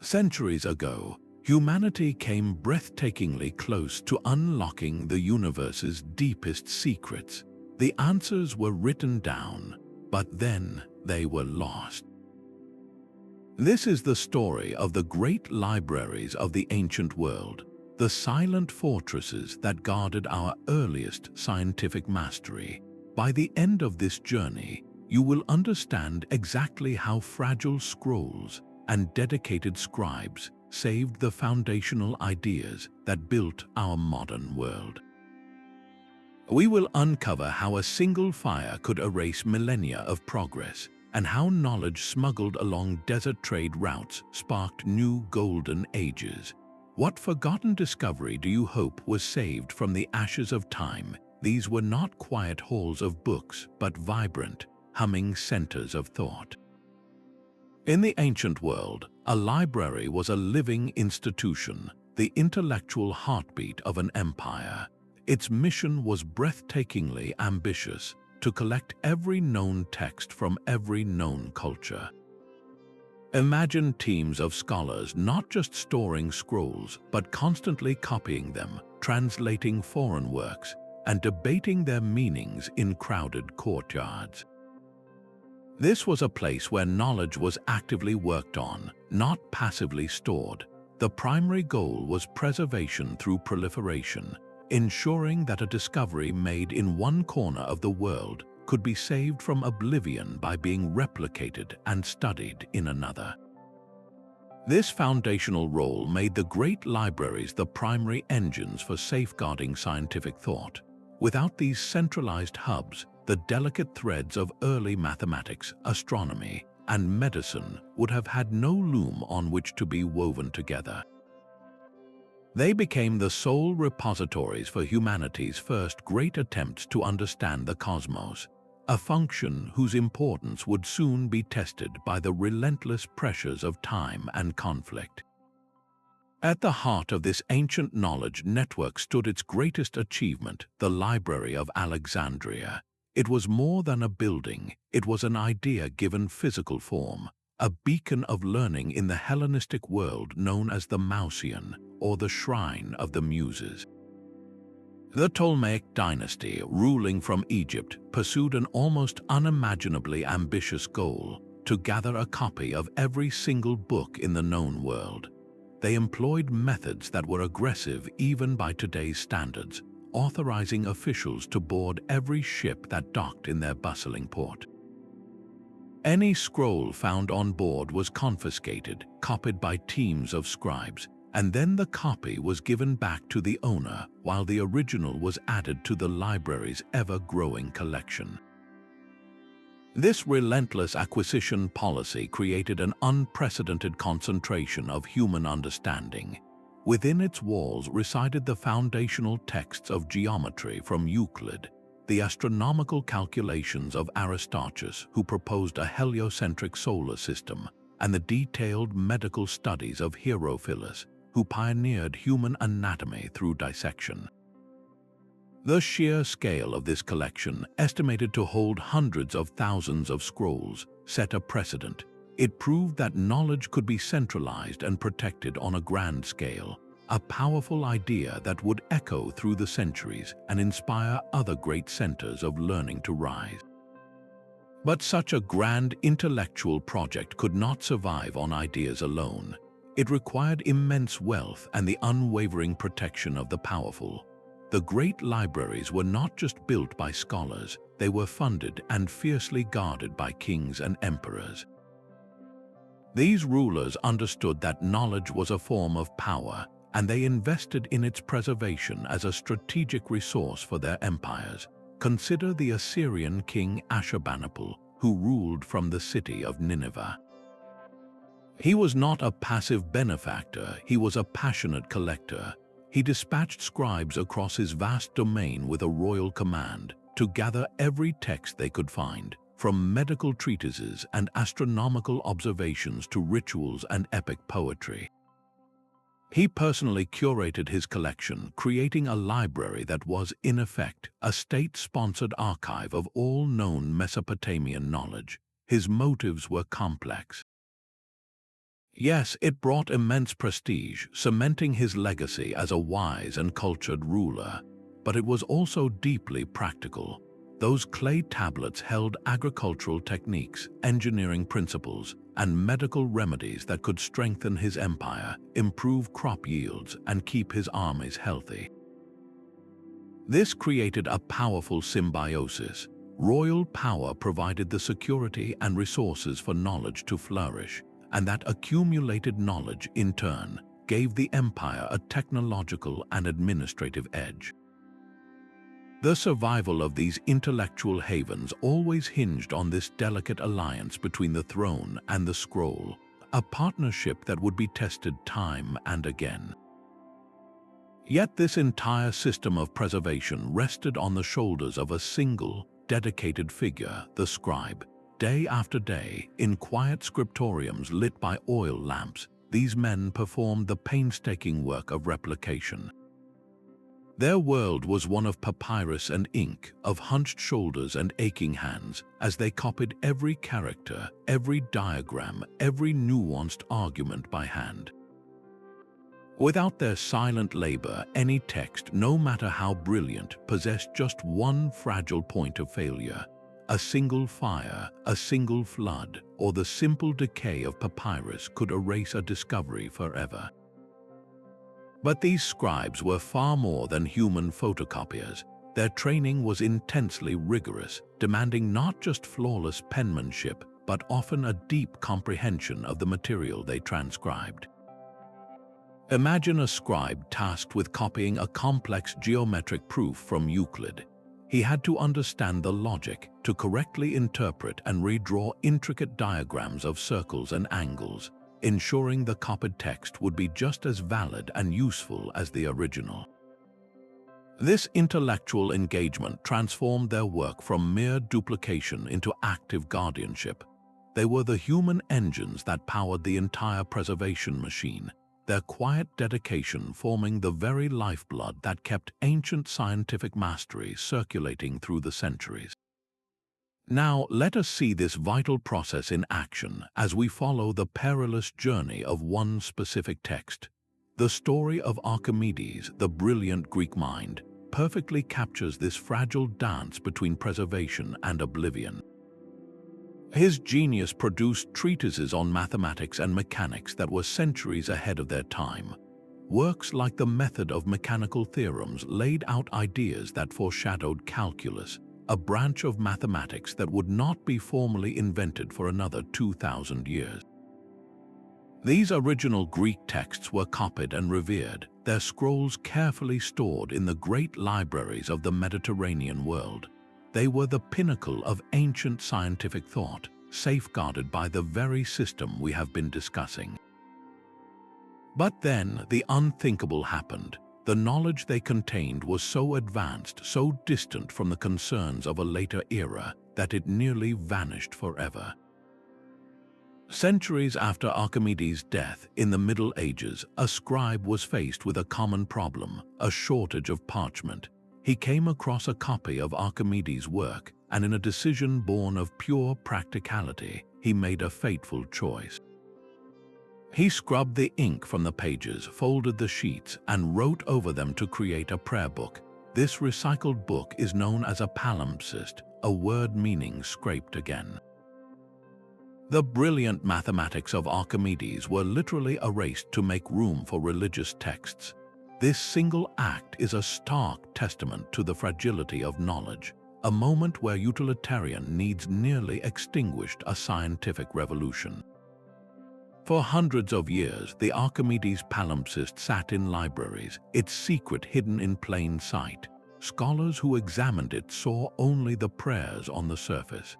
Centuries ago, humanity came breathtakingly close to unlocking the universe's deepest secrets. The answers were written down, but then they were lost. This is the story of the great libraries of the ancient world, the silent fortresses that guarded our earliest scientific mastery. By the end of this journey, you will understand exactly how fragile scrolls and dedicated scribes saved the foundational ideas that built our modern world. We will uncover how a single fire could erase millennia of progress, and how knowledge smuggled along desert trade routes sparked new golden ages. What forgotten discovery do you hope was saved from the ashes of time? These were not quiet halls of books, but vibrant, humming centers of thought. In the ancient world, a library was a living institution, the intellectual heartbeat of an empire. Its mission was breathtakingly ambitious: to collect every known text from every known culture. Imagine teams of scholars not just storing scrolls, but constantly copying them, translating foreign works, and debating their meanings in crowded courtyards. This was a place where knowledge was actively worked on, not passively stored. The primary goal was preservation through proliferation, ensuring that a discovery made in one corner of the world could be saved from oblivion by being replicated and studied in another. This foundational role made the great libraries the primary engines for safeguarding scientific thought. Without these centralized hubs, the delicate threads of early mathematics, astronomy, and medicine would have had no loom on which to be woven together. They became the sole repositories for humanity's first great attempts to understand the cosmos, a function whose importance would soon be tested by the relentless pressures of time and conflict. At the heart of this ancient knowledge network stood its greatest achievement, the Library of Alexandria. It was more than a building, it was an idea given physical form, a beacon of learning in the Hellenistic world known as the Mauseon, or the Shrine of the Muses. The Ptolemaic dynasty, ruling from Egypt, pursued an almost unimaginably ambitious goal: to gather a copy of every single book in the known world. They employed methods that were aggressive even by today's standards, authorizing officials to board every ship that docked in their bustling port. Any scroll found on board was confiscated, copied by teams of scribes, and then the copy was given back to the owner while the original was added to the library's ever-growing collection. This relentless acquisition policy created an unprecedented concentration of human understanding. Within its walls resided the foundational texts of geometry from Euclid, the astronomical calculations of Aristarchus, who proposed a heliocentric solar system, and the detailed medical studies of Herophilus, who pioneered human anatomy through dissection. The sheer scale of this collection, estimated to hold hundreds of thousands of scrolls, set a precedent. It proved that knowledge could be centralized and protected on a grand scale, a powerful idea that would echo through the centuries and inspire other great centers of learning to rise. But such a grand intellectual project could not survive on ideas alone. It required immense wealth and the unwavering protection of the powerful. The great libraries were not just built by scholars, they were funded and fiercely guarded by kings and emperors. These rulers understood that knowledge was a form of power, and they invested in its preservation as a strategic resource for their empires. Consider the Assyrian king Ashurbanipal, who ruled from the city of Nineveh. He was not a passive benefactor, he was a passionate collector. He dispatched scribes across his vast domain with a royal command to gather every text they could find, from medical treatises and astronomical observations to rituals and epic poetry. He personally curated his collection, creating a library that was, in effect, a state-sponsored archive of all known Mesopotamian knowledge. His motives were complex. Yes, it brought immense prestige, cementing his legacy as a wise and cultured ruler. But it was also deeply practical. Those clay tablets held agricultural techniques, engineering principles, and medical remedies that could strengthen his empire, improve crop yields, and keep his armies healthy. This created a powerful symbiosis. Royal power provided the security and resources for knowledge to flourish, and that accumulated knowledge, in turn, gave the empire a technological and administrative edge. The survival of these intellectual havens always hinged on this delicate alliance between the throne and the scroll, a partnership that would be tested time and again. Yet this entire system of preservation rested on the shoulders of a single, dedicated figure, the scribe. Day after day, in quiet scriptoriums lit by oil lamps, these men performed the painstaking work of replication. Their world was one of papyrus and ink, of hunched shoulders and aching hands, as they copied every character, every diagram, every nuanced argument by hand. Without their silent labor, any text, no matter how brilliant, possessed just one fragile point of failure. A single fire, a single flood, or the simple decay of papyrus could erase a discovery forever. But these scribes were far more than human photocopiers. Their training was intensely rigorous, demanding not just flawless penmanship, but often a deep comprehension of the material they transcribed. Imagine a scribe tasked with copying a complex geometric proof from Euclid. He had to understand the logic, to correctly interpret and redraw intricate diagrams of circles and angles, ensuring the copied text would be just as valid and useful as the original. This intellectual engagement transformed their work from mere duplication into active guardianship. They were the human engines that powered the entire preservation machine, their quiet dedication forming the very lifeblood that kept ancient scientific mastery circulating through the centuries. Now let us see this vital process in action as we follow the perilous journey of one specific text. The story of Archimedes, the brilliant Greek mind, perfectly captures this fragile dance between preservation and oblivion. His genius produced treatises on mathematics and mechanics that were centuries ahead of their time. Works like the Method of Mechanical Theorems laid out ideas that foreshadowed calculus, a branch of mathematics that would not be formally invented for another 2,000 years. These original Greek texts were copied and revered, their scrolls carefully stored in the great libraries of the Mediterranean world. They were the pinnacle of ancient scientific thought, safeguarded by the very system we have been discussing. But then the unthinkable happened. The knowledge they contained was so advanced, so distant from the concerns of a later era, that it nearly vanished forever. Centuries after Archimedes' death in the Middle Ages, a scribe was faced with a common problem, a shortage of parchment. He came across a copy of Archimedes' work, and in a decision born of pure practicality, he made a fateful choice. He scrubbed the ink from the pages, folded the sheets, and wrote over them to create a prayer book. This recycled book is known as a palimpsest, a word meaning scraped again. The brilliant mathematics of Archimedes were literally erased to make room for religious texts. This single act is a stark testament to the fragility of knowledge, a moment where utilitarian needs nearly extinguished a scientific revolution. For hundreds of years, the Archimedes palimpsest sat in libraries, its secret hidden in plain sight. Scholars who examined it saw only the prayers on the surface.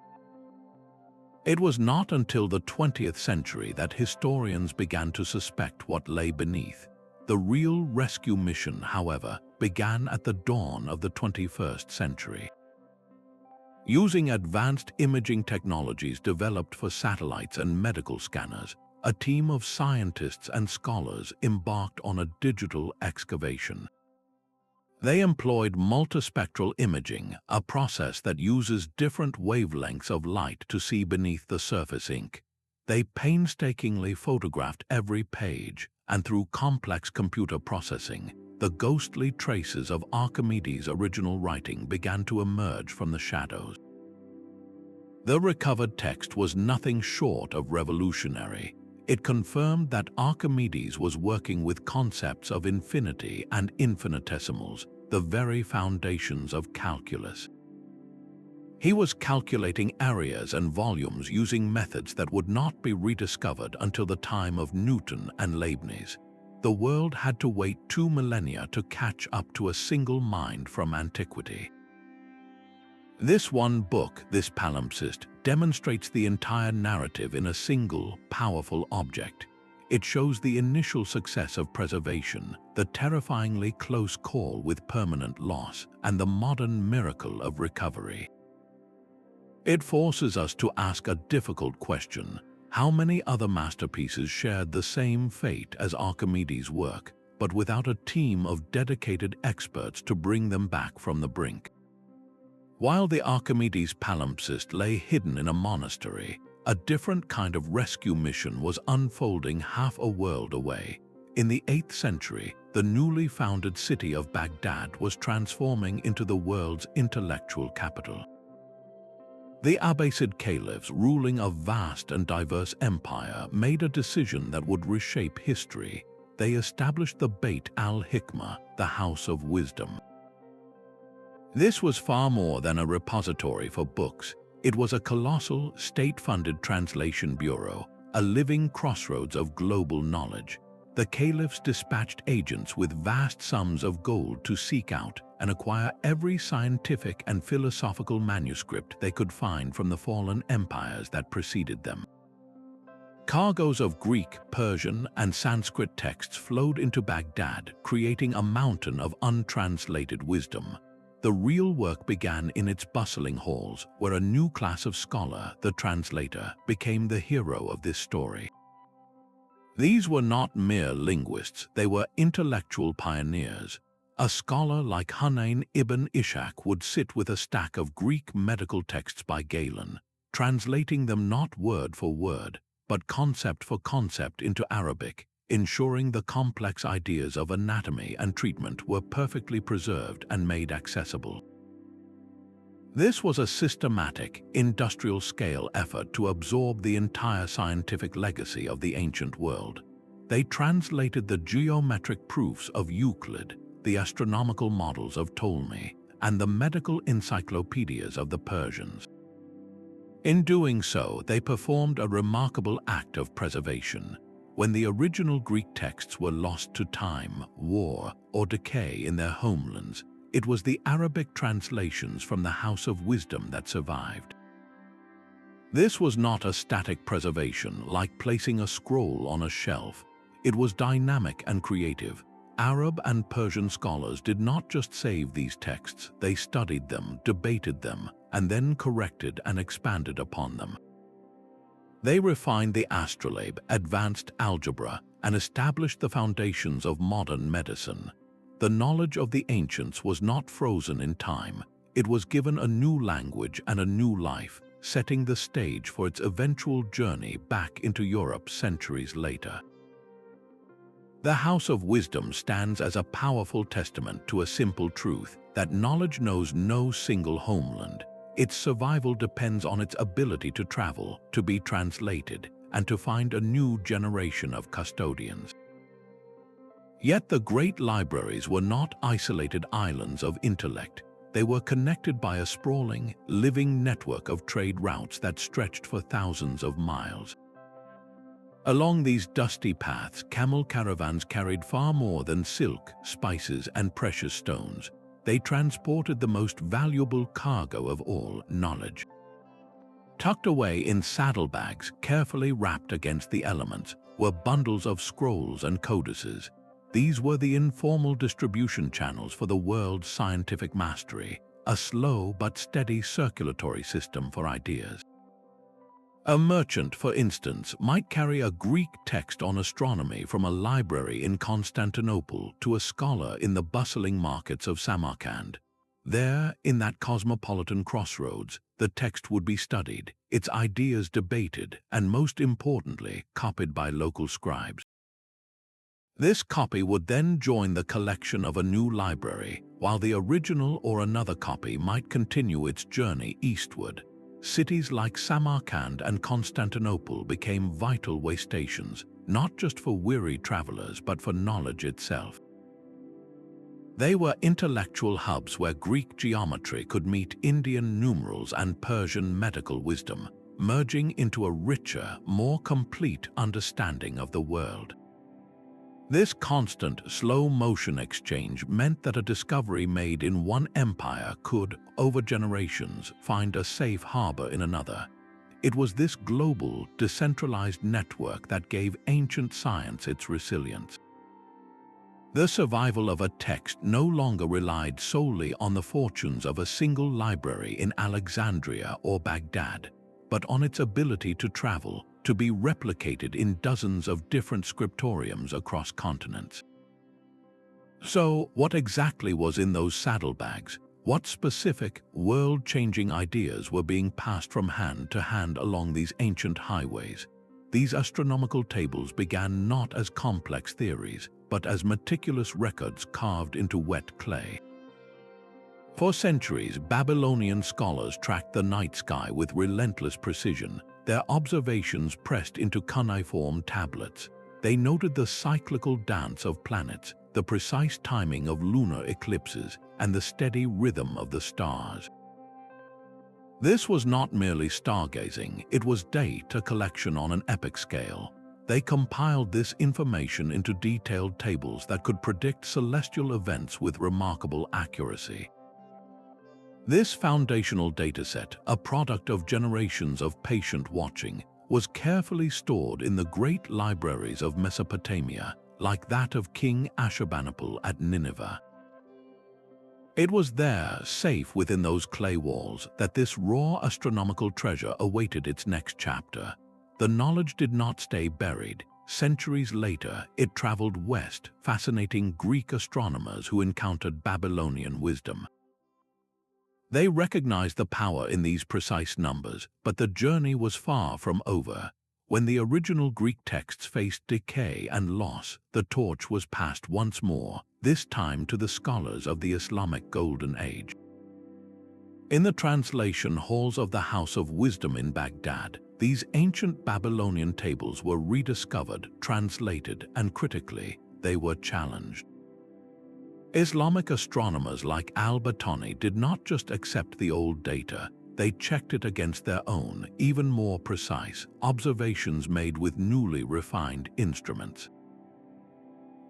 It was not until the 20th century that historians began to suspect what lay beneath. The real rescue mission, however, began at the dawn of the 21st century. Using advanced imaging technologies developed for satellites and medical scanners, a team of scientists and scholars embarked on a digital excavation. They employed multispectral imaging, a process that uses different wavelengths of light to see beneath the surface ink. They painstakingly photographed every page, and through complex computer processing, the ghostly traces of Archimedes' original writing began to emerge from the shadows. The recovered text was nothing short of revolutionary. It confirmed that Archimedes was working with concepts of infinity and infinitesimals, the very foundations of calculus. He was calculating areas and volumes using methods that would not be rediscovered until the time of Newton and Leibniz. The world had to wait 2 millennia to catch up to a single mind from antiquity. This one book, this palimpsest, demonstrates the entire narrative in a single, powerful object. It shows the initial success of preservation, the terrifyingly close call with permanent loss, and the modern miracle of recovery. It forces us to ask a difficult question: how many other masterpieces shared the same fate as Archimedes' work, but without a team of dedicated experts to bring them back from the brink? While the Archimedes palimpsest lay hidden in a monastery, a different kind of rescue mission was unfolding half a world away. In the 8th century, the newly founded city of Baghdad was transforming into the world's intellectual capital. The Abbasid caliphs, ruling a vast and diverse empire, made a decision that would reshape history. They established the Beit al-Hikmah, the House of Wisdom. This was far more than a repository for books. It was a colossal, state-funded translation bureau, a living crossroads of global knowledge. The caliphs dispatched agents with vast sums of gold to seek out and acquire every scientific and philosophical manuscript they could find from the fallen empires that preceded them. Cargoes of Greek, Persian, and Sanskrit texts flowed into Baghdad, creating a mountain of untranslated wisdom. The real work began in its bustling halls, where a new class of scholar, the translator, became the hero of this story. These were not mere linguists, they were intellectual pioneers. A scholar like Hunain ibn Ishak would sit with a stack of Greek medical texts by Galen, translating them not word for word, but concept for concept into Arabic, ensuring the complex ideas of anatomy and treatment were perfectly preserved and made accessible. This was a systematic, industrial-scale effort to absorb the entire scientific legacy of the ancient world. They translated the geometric proofs of Euclid, the astronomical models of Ptolemy, and the medical encyclopedias of the Persians. In doing so, they performed a remarkable act of preservation. When the original Greek texts were lost to time, war, or decay in their homelands, it was the Arabic translations from the House of Wisdom that survived. This was not a static preservation like placing a scroll on a shelf. It was dynamic and creative. Arab and Persian scholars did not just save these texts, they studied them, debated them, and then corrected and expanded upon them. They refined the astrolabe, advanced algebra, and established the foundations of modern medicine. The knowledge of the ancients was not frozen in time. It was given a new language and a new life, setting the stage for its eventual journey back into Europe centuries later. The House of Wisdom stands as a powerful testament to a simple truth, that knowledge knows no single homeland. Its survival depends on its ability to travel, to be translated, and to find a new generation of custodians. Yet the great libraries were not isolated islands of intellect. They were connected by a sprawling, living network of trade routes that stretched for thousands of miles. Along these dusty paths, camel caravans carried far more than silk, spices, and precious stones. They transported the most valuable cargo of all, knowledge. Tucked away in saddlebags, carefully wrapped against the elements, were bundles of scrolls and codices. These were the informal distribution channels for the world's scientific mastery, a slow but steady circulatory system for ideas. A merchant, for instance, might carry a Greek text on astronomy from a library in Constantinople to a scholar in the bustling markets of Samarkand. There, in that cosmopolitan crossroads, the text would be studied, its ideas debated, and most importantly, copied by local scribes. This copy would then join the collection of a new library, while the original or another copy might continue its journey eastward. Cities like Samarkand and Constantinople became vital way stations, not just for weary travelers but for knowledge itself. They were intellectual hubs where Greek geometry could meet Indian numerals and Persian medical wisdom, merging into a richer, more complete understanding of the world. This constant, slow-motion exchange meant that a discovery made in one empire could, over generations, find a safe harbor in another. It was this global, decentralized network that gave ancient science its resilience. The survival of a text no longer relied solely on the fortunes of a single library in Alexandria or Baghdad, but on its ability to travel, to be replicated in dozens of different scriptoriums across continents. So, what exactly was in those saddlebags? What specific, world-changing ideas were being passed from hand to hand along these ancient highways? These astronomical tables began not as complex theories, but as meticulous records carved into wet clay. For centuries, Babylonian scholars tracked the night sky with relentless precision, their observations pressed into cuneiform tablets. They noted the cyclical dance of planets, the precise timing of lunar eclipses, and the steady rhythm of the stars. This was not merely stargazing, it was data collection on an epic scale. They compiled this information into detailed tables that could predict celestial events with remarkable accuracy. This foundational dataset, a product of generations of patient watching, was carefully stored in the great libraries of Mesopotamia, like that of King Ashurbanipal at Nineveh. It was there, safe within those clay walls, that this raw astronomical treasure awaited its next chapter. The knowledge did not stay buried. Centuries later, it traveled west, fascinating Greek astronomers who encountered Babylonian wisdom. They recognized the power in these precise numbers, but the journey was far from over. When the original Greek texts faced decay and loss, the torch was passed once more, this time to the scholars of the Islamic Golden Age. In the translation halls of the House of Wisdom in Baghdad, these ancient Babylonian tables were rediscovered, translated, and critically, they were challenged. Islamic astronomers like al-Battani did not just accept the old data, they checked it against their own, even more precise, observations made with newly refined instruments.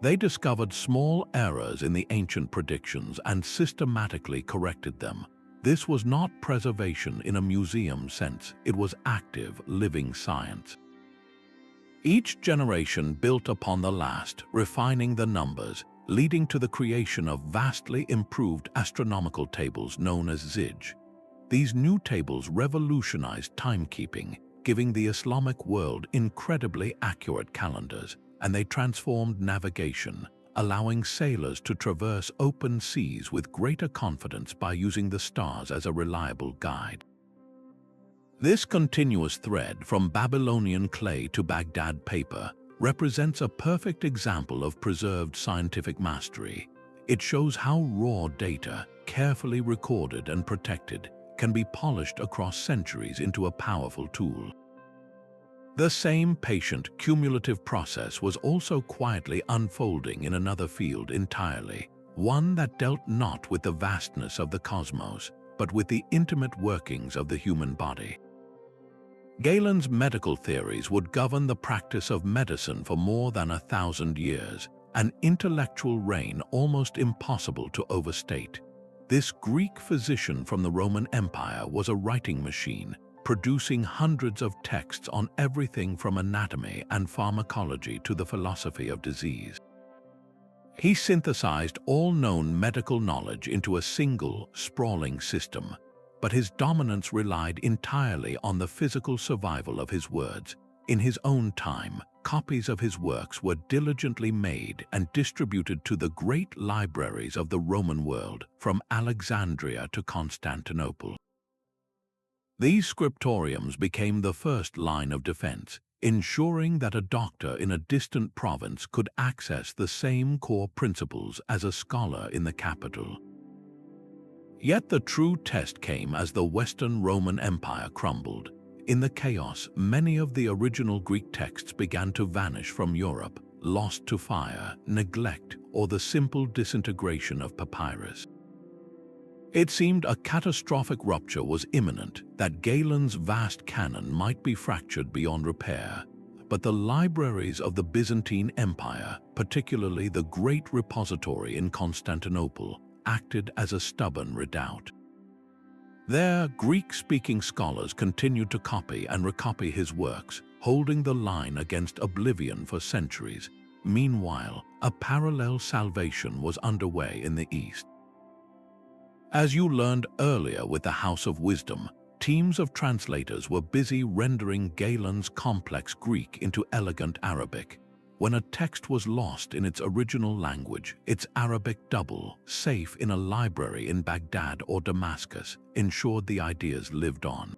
They discovered small errors in the ancient predictions and systematically corrected them. This was not preservation in a museum sense, it was active, living science. Each generation built upon the last, refining the numbers, leading to the creation of vastly improved astronomical tables known as Zij. These new tables revolutionized timekeeping, giving the Islamic world incredibly accurate calendars, and they transformed navigation, allowing sailors to traverse open seas with greater confidence by using the stars as a reliable guide. This continuous thread from Babylonian clay to Baghdad paper represents a perfect example of preserved scientific mastery. It shows how raw data, carefully recorded and protected, can be polished across centuries into a powerful tool. The same patient, cumulative process was also quietly unfolding in another field entirely, one that dealt not with the vastness of the cosmos, but with the intimate workings of the human body. Galen's medical theories would govern the practice of medicine for more than 1,000 years, an intellectual reign almost impossible to overstate. This Greek physician from the Roman Empire was a writing machine, producing hundreds of texts on everything from anatomy and pharmacology to the philosophy of disease. He synthesized all known medical knowledge into a single, sprawling system, but his dominance relied entirely on the physical survival of his words. In his own time, copies of his works were diligently made and distributed to the great libraries of the Roman world, from Alexandria to Constantinople. These scriptoriums became the first line of defense, ensuring that a doctor in a distant province could access the same core principles as a scholar in the capital. Yet the true test came as the Western Roman Empire crumbled. In the chaos, many of the original Greek texts began to vanish from Europe, lost to fire, neglect, or the simple disintegration of papyrus. It seemed a catastrophic rupture was imminent, that Galen's vast canon might be fractured beyond repair. But the libraries of the Byzantine Empire, particularly the Great Repository in Constantinople, acted as a stubborn redoubt. There, Greek-speaking scholars continued to copy and recopy his works, holding the line against oblivion for centuries. Meanwhile, a parallel salvation was underway in the East. As you learned earlier with the House of Wisdom, teams of translators were busy rendering Galen's complex Greek into elegant Arabic. When a text was lost in its original language, its Arabic double, safe in a library in Baghdad or Damascus, ensured the ideas lived on.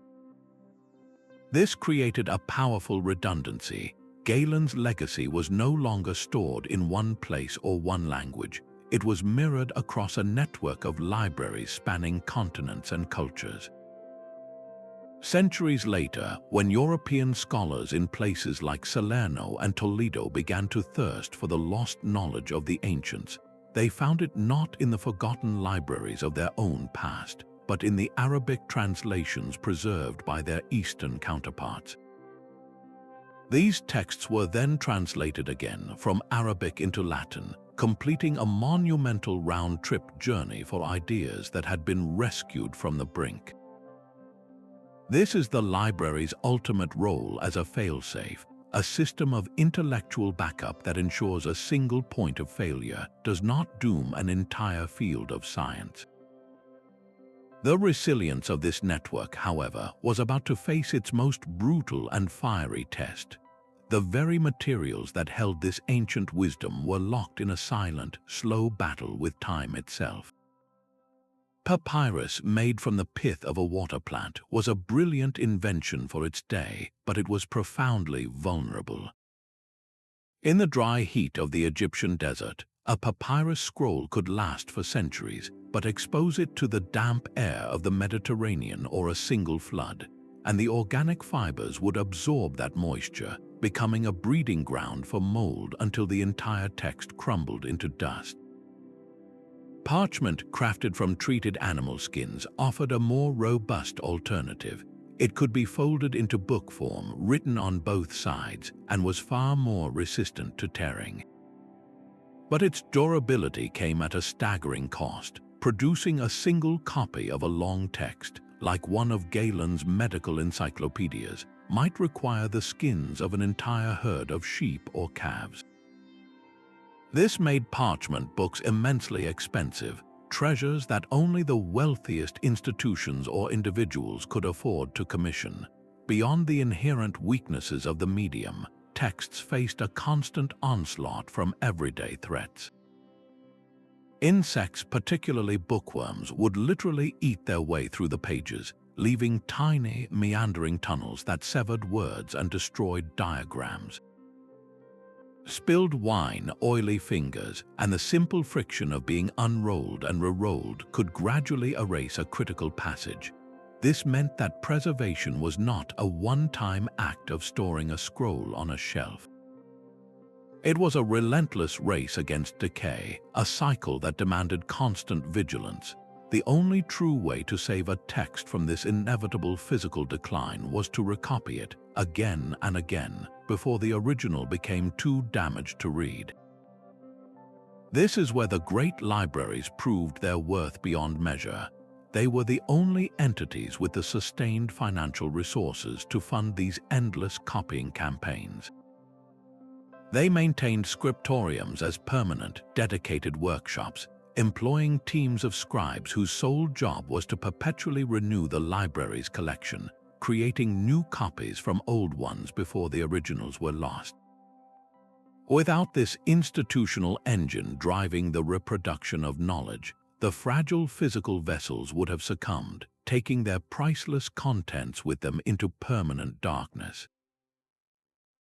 This created a powerful redundancy. Galen's legacy was no longer stored in one place or one language. It was mirrored across a network of libraries spanning continents and cultures. Centuries later, when European scholars in places like Salerno and Toledo began to thirst for the lost knowledge of the ancients, they found it not in the forgotten libraries of their own past, but in the Arabic translations preserved by their Eastern counterparts. These texts were then translated again from Arabic into Latin, completing a monumental round-trip journey for ideas that had been rescued from the brink. This is the library's ultimate role as a failsafe, a system of intellectual backup that ensures a single point of failure does not doom an entire field of science. The resilience of this network, however, was about to face its most brutal and fiery test. The very materials that held this ancient wisdom were locked in a silent, slow battle with time itself. Papyrus, made from the pith of a water plant, was a brilliant invention for its day, but it was profoundly vulnerable. In the dry heat of the Egyptian desert, a papyrus scroll could last for centuries, but expose it to the damp air of the Mediterranean or a single flood, and the organic fibers would absorb that moisture, becoming a breeding ground for mold until the entire text crumbled into dust. Parchment crafted from treated animal skins offered a more robust alternative. It could be folded into book form, written on both sides, and was far more resistant to tearing. But its durability came at a staggering cost. Producing a single copy of a long text, like one of Galen's medical encyclopedias, might require the skins of an entire herd of sheep or calves. This made parchment books immensely expensive, treasures that only the wealthiest institutions or individuals could afford to commission. Beyond the inherent weaknesses of the medium, texts faced a constant onslaught from everyday threats. Insects, particularly bookworms, would literally eat their way through the pages, leaving tiny, meandering tunnels that severed words and destroyed diagrams. Spilled wine, oily fingers, and the simple friction of being unrolled and re-rolled could gradually erase a critical passage. This meant that preservation was not a one-time act of storing a scroll on a shelf. It was a relentless race against decay, a cycle that demanded constant vigilance. The only true way to save a text from this inevitable physical decline was to recopy it again and again before the original became too damaged to read. This is where the great libraries proved their worth beyond measure. They were the only entities with the sustained financial resources to fund these endless copying campaigns. They maintained scriptoriums as permanent, dedicated workshops, employing teams of scribes whose sole job was to perpetually renew the library's collection, creating new copies from old ones before the originals were lost. Without this institutional engine driving the reproduction of knowledge, the fragile physical vessels would have succumbed, taking their priceless contents with them into permanent darkness.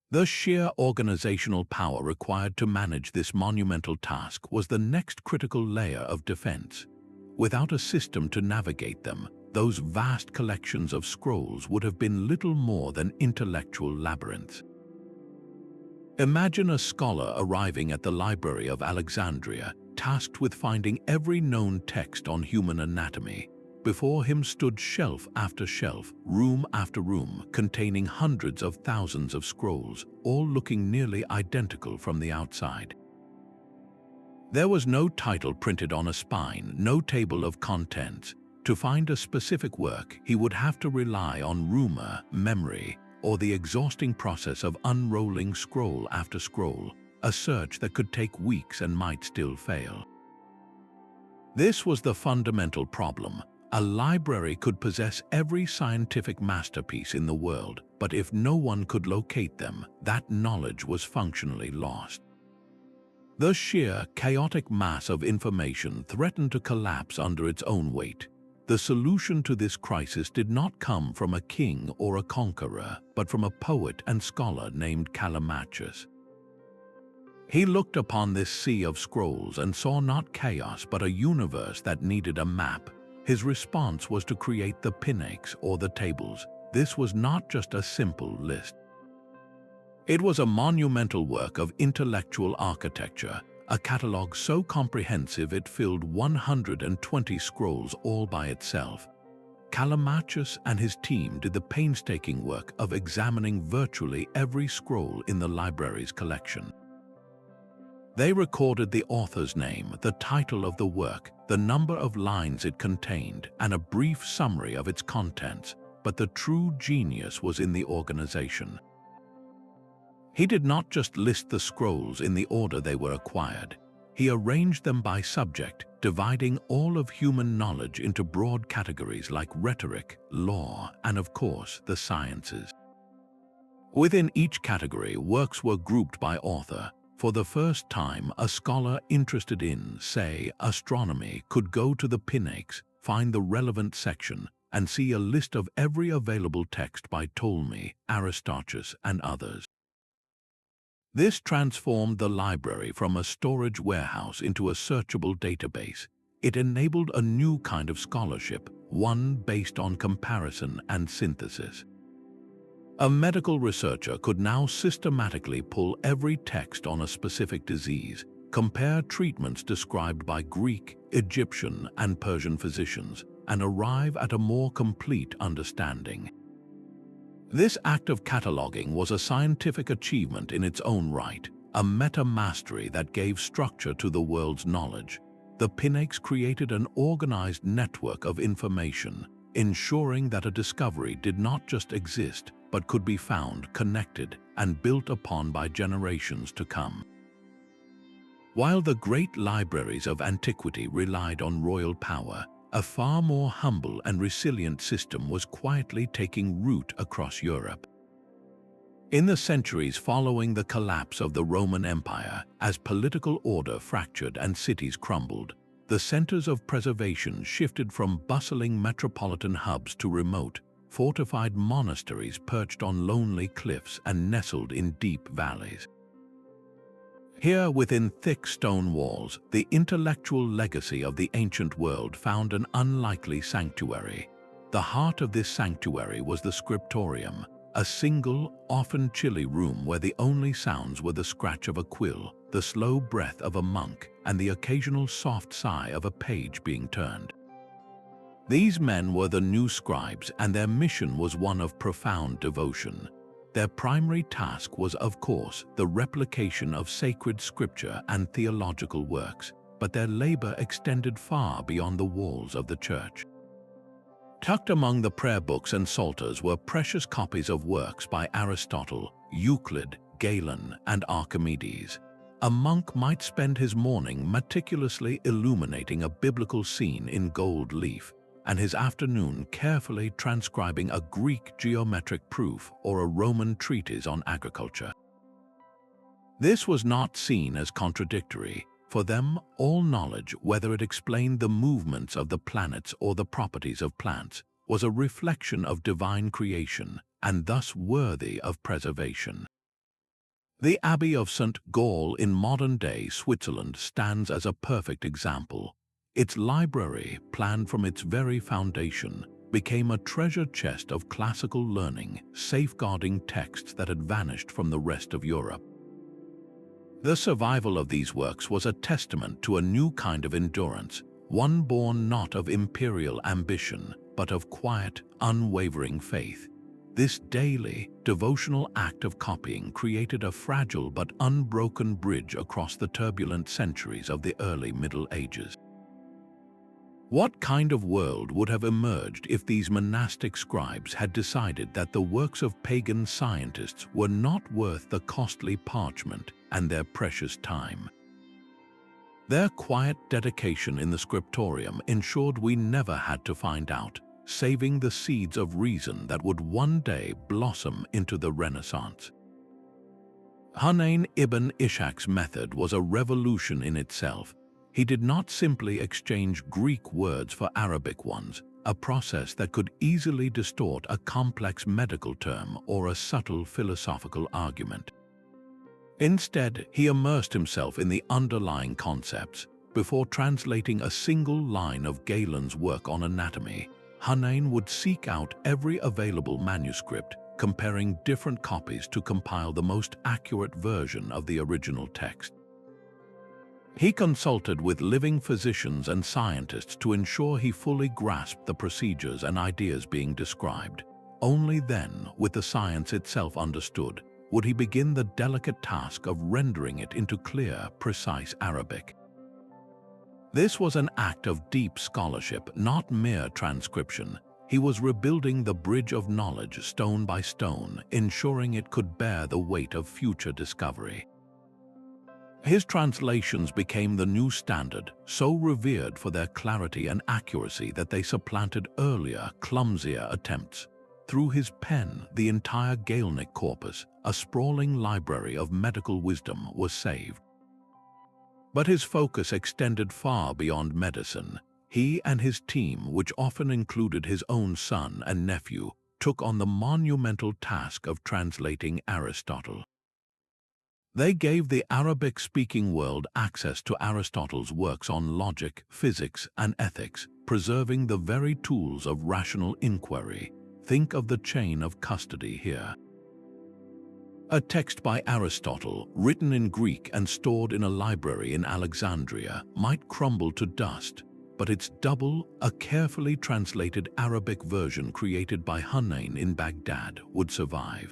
The sheer organizational power required to manage this monumental task was the next critical layer of defense. Without a system to navigate them, those vast collections of scrolls would have been little more than intellectual labyrinths. Imagine a scholar arriving at the Library of Alexandria, tasked with finding every known text on human anatomy. Before him stood shelf after shelf, room after room, containing hundreds of thousands of scrolls, all looking nearly identical from the outside. There was no title printed on a spine, no table of contents. To find a specific work, he would have to rely on rumor, memory, or the exhausting process of unrolling scroll after scroll, a search that could take weeks and might still fail. This was the fundamental problem. A library could possess every scientific masterpiece in the world, but if no one could locate them, that knowledge was functionally lost. The sheer, chaotic mass of information threatened to collapse under its own weight. The solution to this crisis did not come from a king or a conqueror, but from a poet and scholar named Callimachus. He looked upon this sea of scrolls and saw not chaos but a universe that needed a map. His response was to create the Pinakes, or the tables. This was not just a simple list. It was a monumental work of intellectual architecture, a catalogue so comprehensive it filled 120 scrolls all by itself. Callimachus and his team did the painstaking work of examining virtually every scroll in the library's collection. They recorded the author's name, the title of the work, the number of lines it contained, and a brief summary of its contents, but the true genius was in the organization. He did not just list the scrolls in the order they were acquired. He arranged them by subject, dividing all of human knowledge into broad categories like rhetoric, law, and of course, the sciences. Within each category, works were grouped by author. For the first time, a scholar interested in, say, astronomy could go to the Pinakes, find the relevant section, and see a list of every available text by Ptolemy, Aristotle, and others. This transformed the library from a storage warehouse into a searchable database. It enabled a new kind of scholarship, one based on comparison and synthesis. A medical researcher could now systematically pull every text on a specific disease, compare treatments described by Greek, Egyptian, and Persian physicians, and arrive at a more complete understanding. This act of cataloging was a scientific achievement in its own right, a meta-mastery that gave structure to the world's knowledge. The Pinakes created an organized network of information, ensuring that a discovery did not just exist, but could be found, connected, and built upon by generations to come. While the great libraries of antiquity relied on royal power, a far more humble and resilient system was quietly taking root across Europe. In the centuries following the collapse of the Roman Empire, as political order fractured and cities crumbled, the centers of preservation shifted from bustling metropolitan hubs to remote, fortified monasteries perched on lonely cliffs and nestled in deep valleys. Here, within thick stone walls, the intellectual legacy of the ancient world found an unlikely sanctuary. The heart of this sanctuary was the scriptorium, a single, often chilly room where the only sounds were the scratch of a quill, the slow breath of a monk, and the occasional soft sigh of a page being turned. These men were the new scribes, and their mission was one of profound devotion. Their primary task was, of course, the replication of sacred scripture and theological works, but their labor extended far beyond the walls of the church. Tucked among the prayer books and psalters were precious copies of works by Aristotle, Euclid, Galen, and Archimedes. A monk might spend his morning meticulously illuminating a biblical scene in gold leaf, and his afternoon carefully transcribing a Greek geometric proof or a Roman treatise on agriculture. This was not seen as contradictory. For them, all knowledge, whether it explained the movements of the planets or the properties of plants, was a reflection of divine creation and thus worthy of preservation. The Abbey of St. Gall in modern-day Switzerland stands as a perfect example. Its library, planned from its very foundation, became a treasure chest of classical learning, safeguarding texts that had vanished from the rest of Europe. The survival of these works was a testament to a new kind of endurance, one born not of imperial ambition, but of quiet, unwavering faith. This daily, devotional act of copying created a fragile but unbroken bridge across the turbulent centuries of the early Middle Ages. What kind of world would have emerged if these monastic scribes had decided that the works of pagan scientists were not worth the costly parchment and their precious time? Their quiet dedication in the scriptorium ensured we never had to find out, saving the seeds of reason that would one day blossom into the Renaissance. Hunain ibn Ishak's method was a revolution in itself. He did not simply exchange Greek words for Arabic ones, a process that could easily distort a complex medical term or a subtle philosophical argument. Instead, he immersed himself in the underlying concepts. Before translating a single line of Galen's work on anatomy, Hunain would seek out every available manuscript, comparing different copies to compile the most accurate version of the original text. He consulted with living physicians and scientists to ensure he fully grasped the procedures and ideas being described. Only then, with the science itself understood, would he begin the delicate task of rendering it into clear, precise Arabic. This was an act of deep scholarship, not mere transcription. He was rebuilding the bridge of knowledge stone by stone, ensuring it could bear the weight of future discovery. His translations became the new standard, so revered for their clarity and accuracy that they supplanted earlier, clumsier attempts. Through his pen, the entire Galenic corpus, a sprawling library of medical wisdom, was saved. But his focus extended far beyond medicine. He and his team, which often included his own son and nephew, took on the monumental task of translating Aristotle. They gave the Arabic-speaking world access to Aristotle's works on logic, physics, and ethics, preserving the very tools of rational inquiry. Think of the chain of custody here. A text by Aristotle, written in Greek and stored in a library in Alexandria, might crumble to dust, but its double, a carefully translated Arabic version created by Hunain in Baghdad, would survive.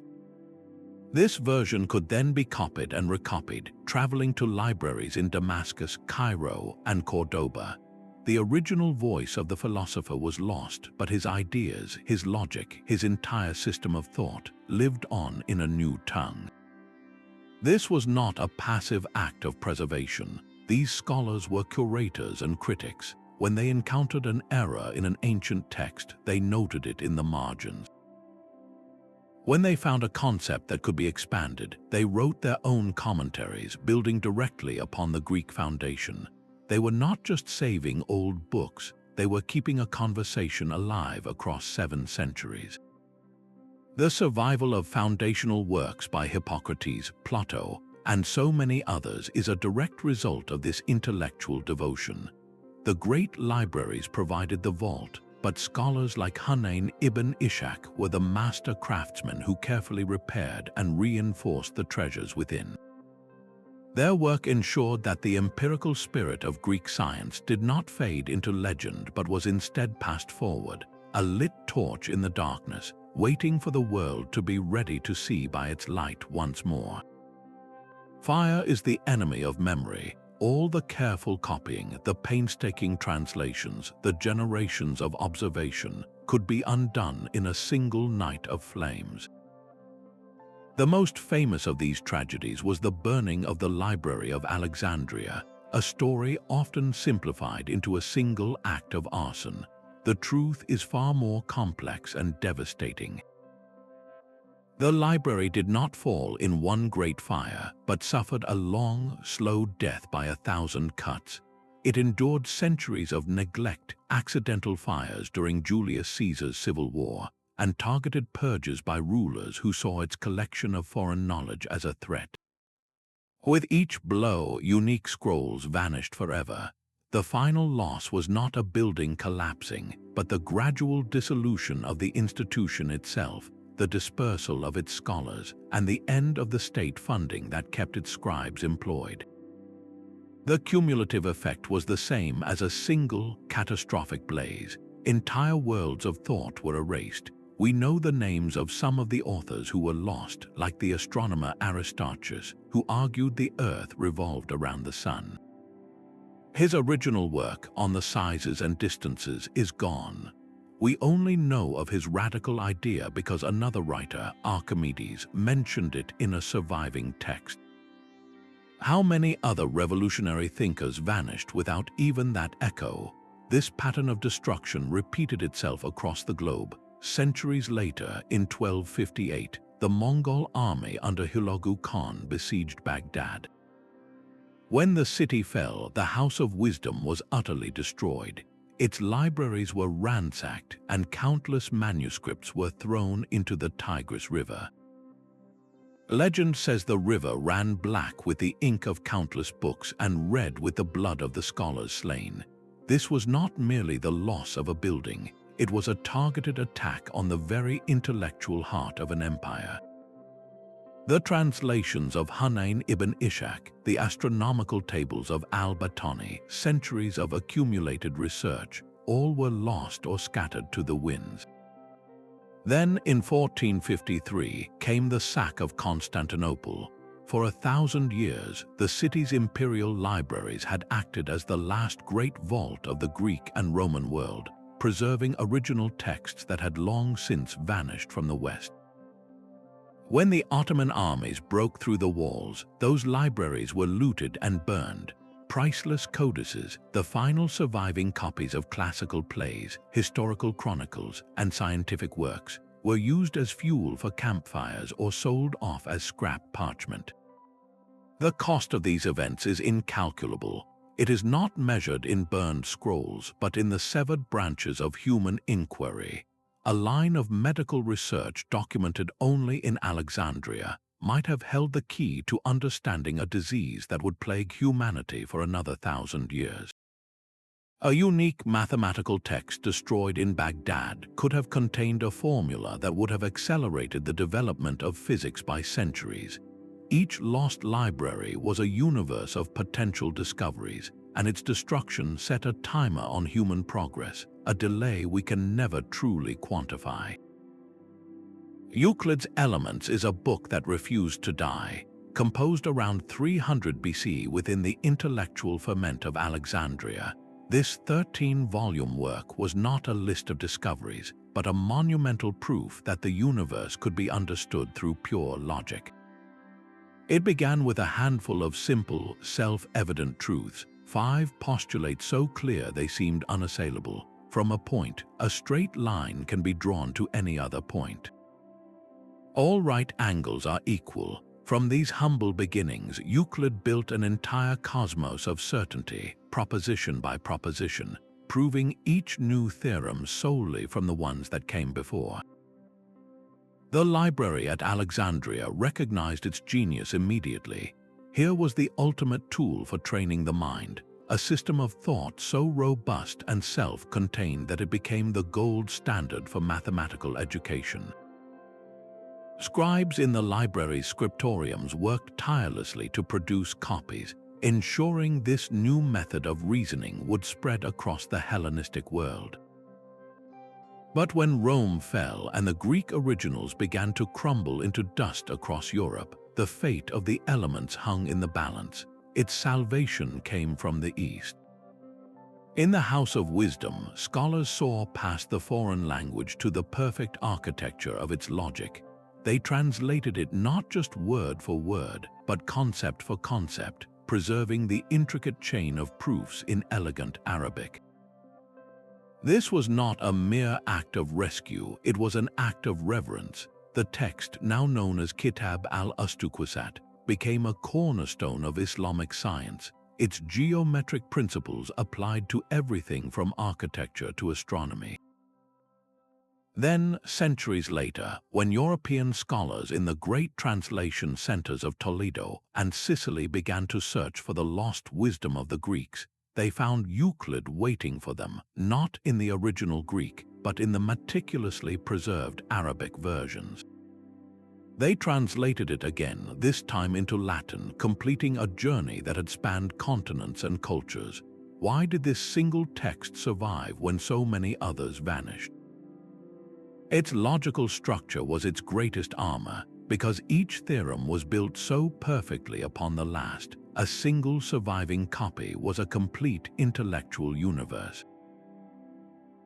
This version could then be copied and recopied, traveling to libraries in Damascus, Cairo, and Cordoba. The original voice of the philosopher was lost, but his ideas, his logic, his entire system of thought lived on in a new tongue. This was not a passive act of preservation. These scholars were curators and critics. When they encountered an error in an ancient text, they noted it in the margins. When they found a concept that could be expanded, they wrote their own commentaries, building directly upon the Greek foundation. They were not just saving old books, they were keeping a conversation alive across 7 centuries. The survival of foundational works by Hippocrates, Plato, and so many others is a direct result of this intellectual devotion. The great libraries provided the vault, but scholars like Hunain ibn Ishak were the master craftsmen who carefully repaired and reinforced the treasures within. Their work ensured that the empirical spirit of Greek science did not fade into legend but was instead passed forward, a lit torch in the darkness, waiting for the world to be ready to see by its light once more. Fire is the enemy of memory. All the careful copying, the painstaking translations, the generations of observation could be undone in a single night of flames. The most famous of these tragedies was the burning of the Library of Alexandria, a story often simplified into a single act of arson. The truth is far more complex and devastating. The library did not fall in one great fire, but suffered a long, slow death by 1,000 cuts. It endured centuries of neglect, accidental fires during Julius Caesar's civil war, and targeted purges by rulers who saw its collection of foreign knowledge as a threat. With each blow, unique scrolls vanished forever. The final loss was not a building collapsing, but the gradual dissolution of the institution itself, the dispersal of its scholars, and the end of the state funding that kept its scribes employed. The cumulative effect was the same as a single, catastrophic blaze. Entire worlds of thought were erased. We know the names of some of the authors who were lost, like the astronomer Aristarchus, who argued the Earth revolved around the Sun. His original work on the sizes and distances is gone. We only know of his radical idea because another writer, Archimedes, mentioned it in a surviving text. How many other revolutionary thinkers vanished without even that echo? This pattern of destruction repeated itself across the globe. Centuries later, in 1258, the Mongol army under Hulagu Khan besieged Baghdad. When the city fell, the House of Wisdom was utterly destroyed. Its libraries were ransacked, and countless manuscripts were thrown into the Tigris River. Legend says the river ran black with the ink of countless books and red with the blood of the scholars slain. This was not merely the loss of a building, it was a targeted attack on the very intellectual heart of an empire. The translations of Hunain ibn Ishak, the astronomical tables of al-Battani, centuries of accumulated research, all were lost or scattered to the winds. Then, in 1453, came the sack of Constantinople. For 1,000 years, the city's imperial libraries had acted as the last great vault of the Greek and Roman world, preserving original texts that had long since vanished from the West. When the Ottoman armies broke through the walls, those libraries were looted and burned. Priceless codices, the final surviving copies of classical plays, historical chronicles, and scientific works, were used as fuel for campfires or sold off as scrap parchment. The cost of these events is incalculable. It is not measured in burned scrolls, but in the severed branches of human inquiry. A line of medical research documented only in Alexandria might have held the key to understanding a disease that would plague humanity for another 1,000 years. A unique mathematical text destroyed in Baghdad could have contained a formula that would have accelerated the development of physics by centuries. Each lost library was a universe of potential discoveries, and its destruction set a timer on human progress, a delay we can never truly quantify. Euclid's Elements is a book that refused to die. Composed around 300 BC within the intellectual ferment of Alexandria, this 13-volume work was not a list of discoveries, but a monumental proof that the universe could be understood through pure logic. It began with a handful of simple, self-evident truths, 5 postulates so clear they seemed unassailable. From a point, a straight line can be drawn to any other point. All right angles are equal. From these humble beginnings, Euclid built an entire cosmos of certainty, proposition by proposition, proving each new theorem solely from the ones that came before. The library at Alexandria recognized its genius immediately. Here was the ultimate tool for training the mind, a system of thought so robust and self-contained that it became the gold standard for mathematical education. Scribes in the library's scriptoriums worked tirelessly to produce copies, ensuring this new method of reasoning would spread across the Hellenistic world. But when Rome fell and the Greek originals began to crumble into dust across Europe, the fate of the Elements hung in the balance. Its salvation came from the East. In the House of Wisdom, scholars saw past the foreign language to the perfect architecture of its logic. They translated it not just word for word, but concept for concept, preserving the intricate chain of proofs in elegant Arabic. This was not a mere act of rescue, it was an act of reverence. The text, now known as Kitab al-Astuqasat, became a cornerstone of Islamic science, its geometric principles applied to everything from architecture to astronomy. Then, centuries later, when European scholars in the great translation centers of Toledo and Sicily began to search for the lost wisdom of the Greeks, they found Euclid waiting for them, not in the original Greek, but in the meticulously preserved Arabic versions. They translated it again, this time into Latin, completing a journey that had spanned continents and cultures. Why did this single text survive when so many others vanished? Its logical structure was its greatest armor, because each theorem was built so perfectly upon the last. A single surviving copy was a complete intellectual universe.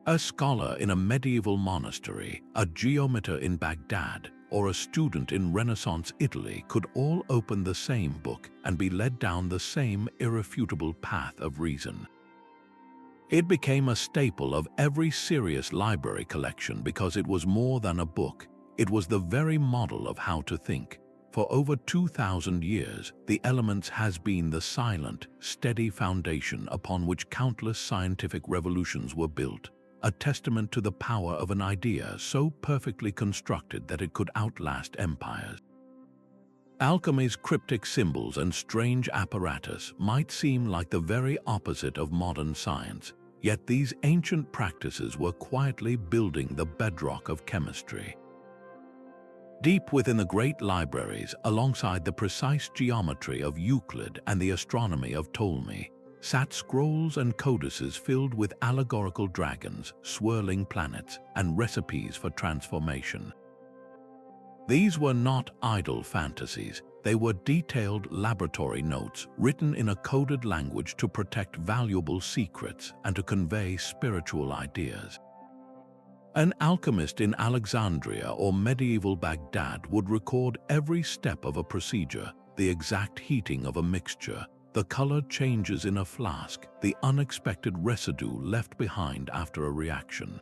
A scholar in a medieval monastery, a geometer in Baghdad, or a student in Renaissance Italy could all open the same book and be led down the same irrefutable path of reason. It became a staple of every serious library collection because it was more than a book. It was the very model of how to think. For over 2,000 years, the Elements has been the silent, steady foundation upon which countless scientific revolutions were built, a testament to the power of an idea so perfectly constructed that it could outlast empires. Alchemy's cryptic symbols and strange apparatus might seem like the very opposite of modern science, yet these ancient practices were quietly building the bedrock of chemistry. Deep within the great libraries, alongside the precise geometry of Euclid and the astronomy of Ptolemy, sat scrolls and codices filled with allegorical dragons, swirling planets, and recipes for transformation. These were not idle fantasies. They were detailed laboratory notes written in a coded language to protect valuable secrets and to convey spiritual ideas. An alchemist in Alexandria or medieval Baghdad would record every step of a procedure, the exact heating of a mixture, the color changes in a flask, the unexpected residue left behind after a reaction.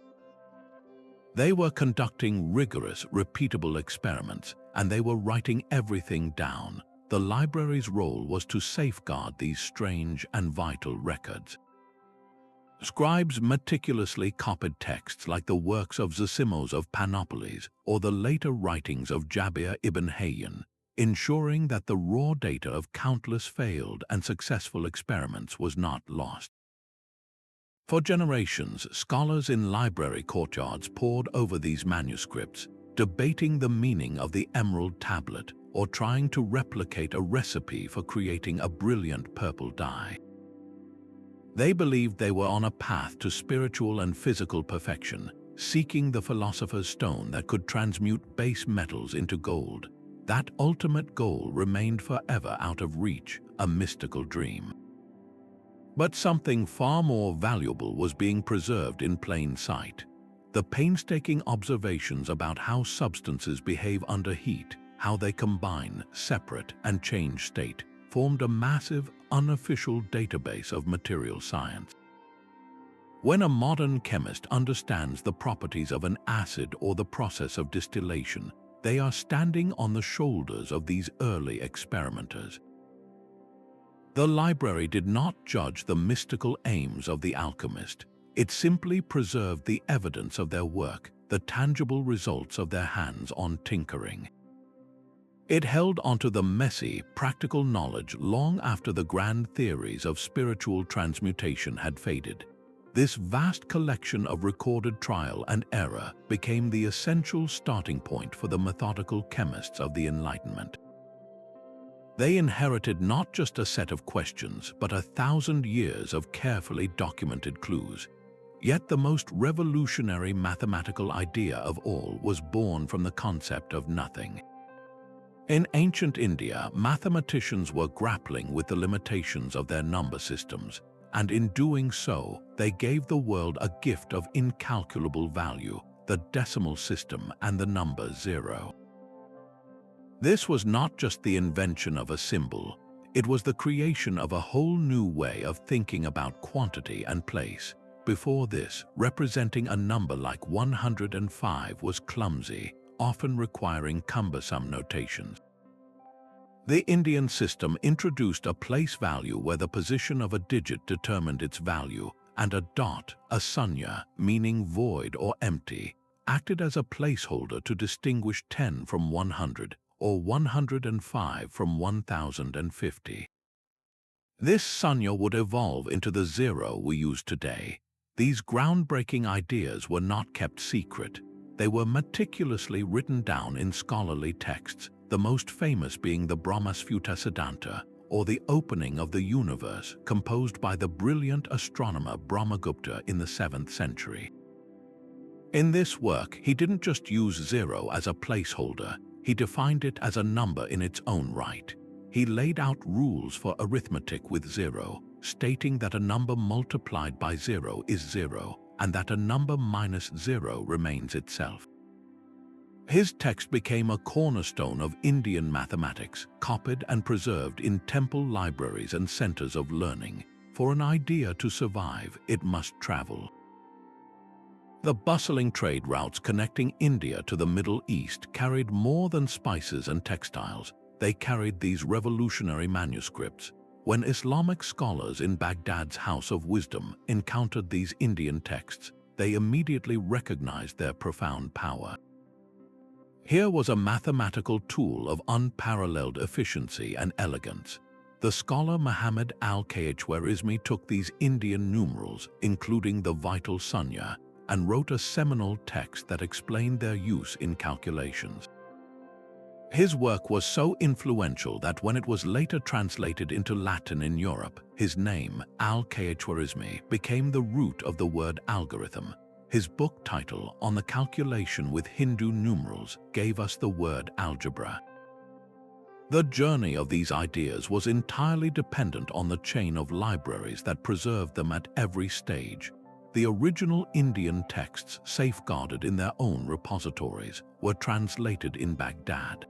They were conducting rigorous, repeatable experiments, and they were writing everything down. The library's role was to safeguard these strange and vital records. Scribes meticulously copied texts like the works of Zosimos of Panopolis or the later writings of Jabir ibn Hayyan, ensuring that the raw data of countless failed and successful experiments was not lost. For generations, scholars in library courtyards pored over these manuscripts, debating the meaning of the emerald tablet or trying to replicate a recipe for creating a brilliant purple dye. They believed they were on a path to spiritual and physical perfection, seeking the philosopher's stone that could transmute base metals into gold. That ultimate goal remained forever out of reach, a mystical dream. But something far more valuable was being preserved in plain sight. The painstaking observations about how substances behave under heat, how they combine, separate, and change state, formed a massive, unofficial database of material science. When a modern chemist understands the properties of an acid or the process of distillation, they are standing on the shoulders of these early experimenters. The library did not judge the mystical aims of the alchemist. It simply preserved the evidence of their work, the tangible results of their hands-on tinkering. It held onto the messy, practical knowledge long after the grand theories of spiritual transmutation had faded. This vast collection of recorded trial and error became the essential starting point for the methodical chemists of the Enlightenment. They inherited not just a set of questions, but 1,000 years of carefully documented clues. Yet the most revolutionary mathematical idea of all was born from the concept of nothing. In ancient India, mathematicians were grappling with the limitations of their number systems, and in doing so, they gave the world a gift of incalculable value, the decimal system and the number zero. This was not just the invention of a symbol, it was the creation of a whole new way of thinking about quantity and place. Before this, representing a number like 105 was clumsy, often requiring cumbersome notations. The Indian system introduced a place value where the position of a digit determined its value, and a dot, a sunya, meaning void or empty, acted as a placeholder to distinguish 10 from 100 or 105 from 1050. This sunya would evolve into the zero we use today. These groundbreaking ideas were not kept secret. They were meticulously written down in scholarly texts, the most famous being the Brahmasphutta Siddhanta, or the opening of the universe, composed by the brilliant astronomer Brahmagupta in the 7th century. In this work, he didn't just use zero as a placeholder, he defined it as a number in its own right. He laid out rules for arithmetic with zero, stating that a number multiplied by zero is zero, and that a number minus zero remains itself. His text became a cornerstone of Indian mathematics, copied and preserved in temple libraries and centers of learning. For an idea to survive, it must travel. The bustling trade routes connecting India to the Middle East carried more than spices and textiles. They carried these revolutionary manuscripts. When Islamic scholars in Baghdad's House of Wisdom encountered these Indian texts, they immediately recognized their profound power. Here was a mathematical tool of unparalleled efficiency and elegance. The scholar Muhammad al-Khwarizmi took these Indian numerals, including the vital sunya, and wrote a seminal text that explained their use in calculations. His work was so influential that when it was later translated into Latin in Europe, his name, al-Khwarizmi, became the root of the word algorithm. His book title, On the Calculation with Hindu Numerals, gave us the word algebra. The journey of these ideas was entirely dependent on the chain of libraries that preserved them at every stage. The original Indian texts, safeguarded in their own repositories, were translated in Baghdad.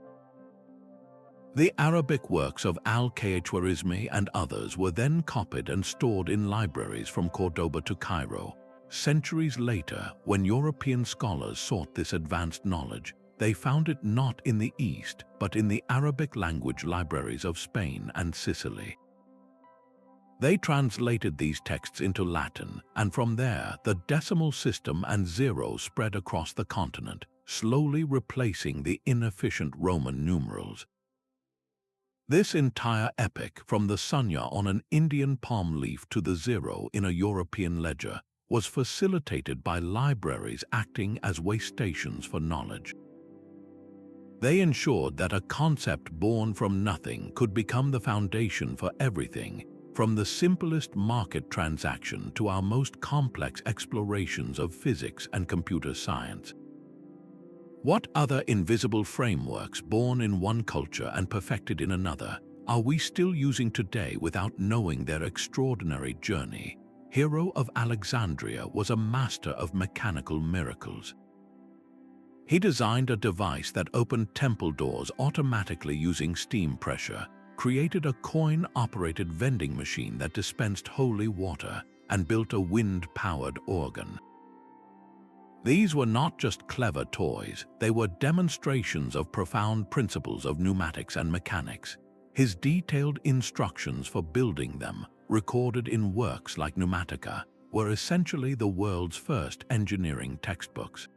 The Arabic works of al-Khwarizmi and others were then copied and stored in libraries from Cordoba to Cairo. Centuries later, when European scholars sought this advanced knowledge, they found it not in the East, but in the Arabic language libraries of Spain and Sicily. They translated these texts into Latin, and from there, the decimal system and zero spread across the continent, slowly replacing the inefficient Roman numerals. This entire epic, from the sunya on an Indian palm leaf to the zero in a European ledger, was facilitated by libraries acting as way stations for knowledge. They ensured that a concept born from nothing could become the foundation for everything, from the simplest market transaction to our most complex explorations of physics and computer science. What other invisible frameworks born in one culture and perfected in another are we still using today without knowing their extraordinary journey? Hero of Alexandria was a master of mechanical miracles. He designed a device that opened temple doors automatically using steam pressure, created a coin-operated vending machine that dispensed holy water, and built a wind-powered organ. These were not just clever toys, they were demonstrations of profound principles of pneumatics and mechanics. His detailed instructions for building them, recorded in works like Pneumatica, were essentially the world's first engineering textbooks.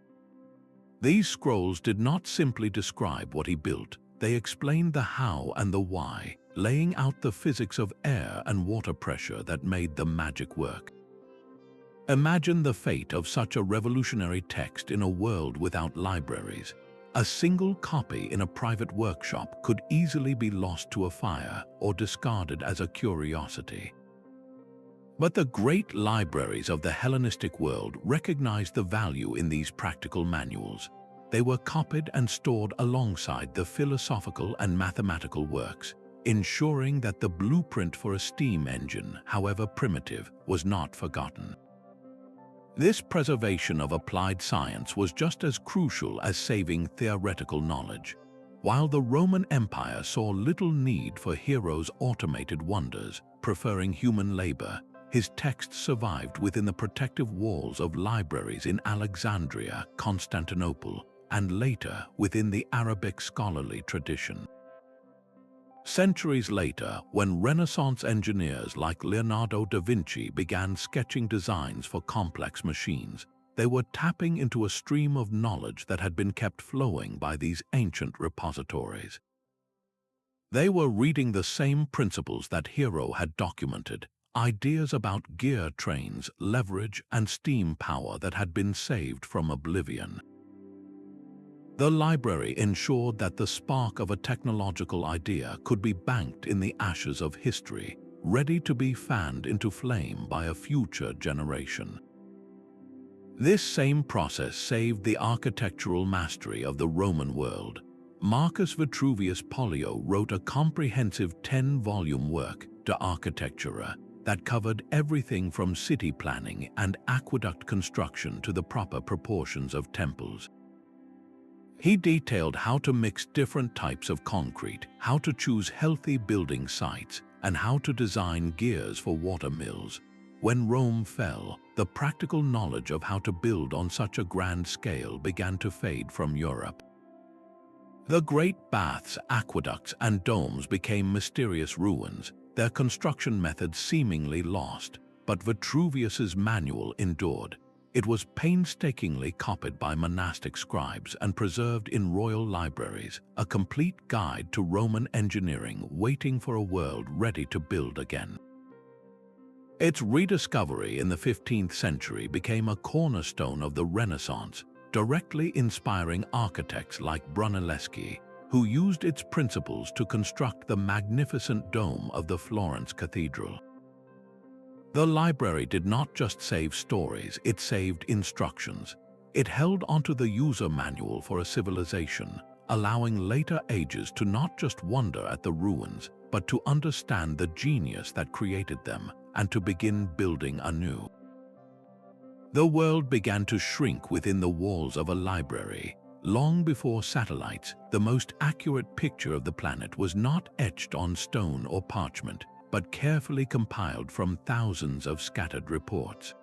These scrolls did not simply describe what he built, they explained the how and the why, laying out the physics of air and water pressure that made the magic work. Imagine the fate of such a revolutionary text in a world without libraries. A single copy in a private workshop could easily be lost to a fire or discarded as a curiosity. But the great libraries of the Hellenistic world recognized the value in these practical manuals. They were copied and stored alongside the philosophical and mathematical works, ensuring that the blueprint for a steam engine, however primitive, was not forgotten. This preservation of applied science was just as crucial as saving theoretical knowledge. While the Roman Empire saw little need for Hero's automated wonders, preferring human labor, his texts survived within the protective walls of libraries in Alexandria, Constantinople, and later within the Arabic scholarly tradition. Centuries later, when Renaissance engineers like Leonardo da Vinci began sketching designs for complex machines, they were tapping into a stream of knowledge that had been kept flowing by these ancient repositories. They were reading the same principles that Hero had documented, ideas about gear trains, leverage, and steam power that had been saved from oblivion. The library ensured that the spark of a technological idea could be banked in the ashes of history, ready to be fanned into flame by a future generation. This same process saved the architectural mastery of the Roman world. Marcus Vitruvius Pollio wrote a comprehensive 10-volume work, De Architectura, that covered everything from city planning and aqueduct construction to the proper proportions of temples. He detailed how to mix different types of concrete, how to choose healthy building sites, and how to design gears for water mills. When Rome fell, the practical knowledge of how to build on such a grand scale began to fade from Europe. The great baths, aqueducts, and domes became mysterious ruins, their construction methods seemingly lost, but Vitruvius's manual endured. It was painstakingly copied by monastic scribes and preserved in royal libraries, a complete guide to Roman engineering waiting for a world ready to build again. Its rediscovery in the 15th century became a cornerstone of the Renaissance, directly inspiring architects like Brunelleschi, who used its principles to construct the magnificent dome of the Florence Cathedral. The library did not just save stories, it saved instructions. It held onto the user manual for a civilization, allowing later ages to not just wonder at the ruins, but to understand the genius that created them and to begin building anew. The world began to shrink within the walls of a library. Long before satellites, the most accurate picture of the planet was not etched on stone or parchment, but carefully compiled from thousands of scattered reports.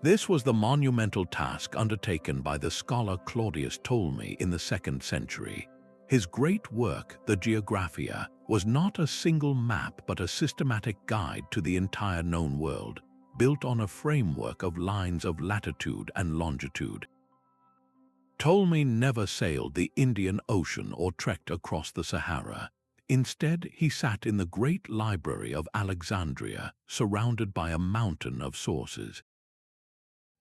This was the monumental task undertaken by the scholar Claudius Ptolemy in the 2nd century. His great work, the Geographia, was not a single map but a systematic guide to the entire known world, built on a framework of lines of latitude and longitude. Ptolemy never sailed the Indian Ocean or trekked across the Sahara. Instead, he sat in the great Library of Alexandria, surrounded by a mountain of sources.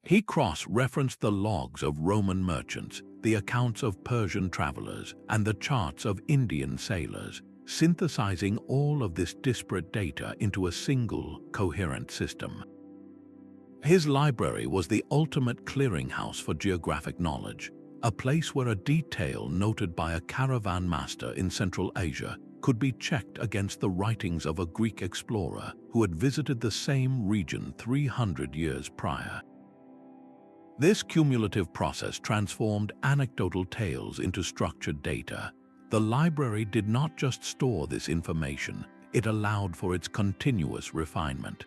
He cross-referenced the logs of Roman merchants, the accounts of Persian travelers, and the charts of Indian sailors, synthesizing all of this disparate data into a single, coherent system. His library was the ultimate clearinghouse for geographic knowledge, a place where a detail noted by a caravan master in Central Asia could be checked against the writings of a Greek explorer who had visited the same region 300 years prior. This cumulative process transformed anecdotal tales into structured data. The library did not just store this information, it allowed for its continuous refinement.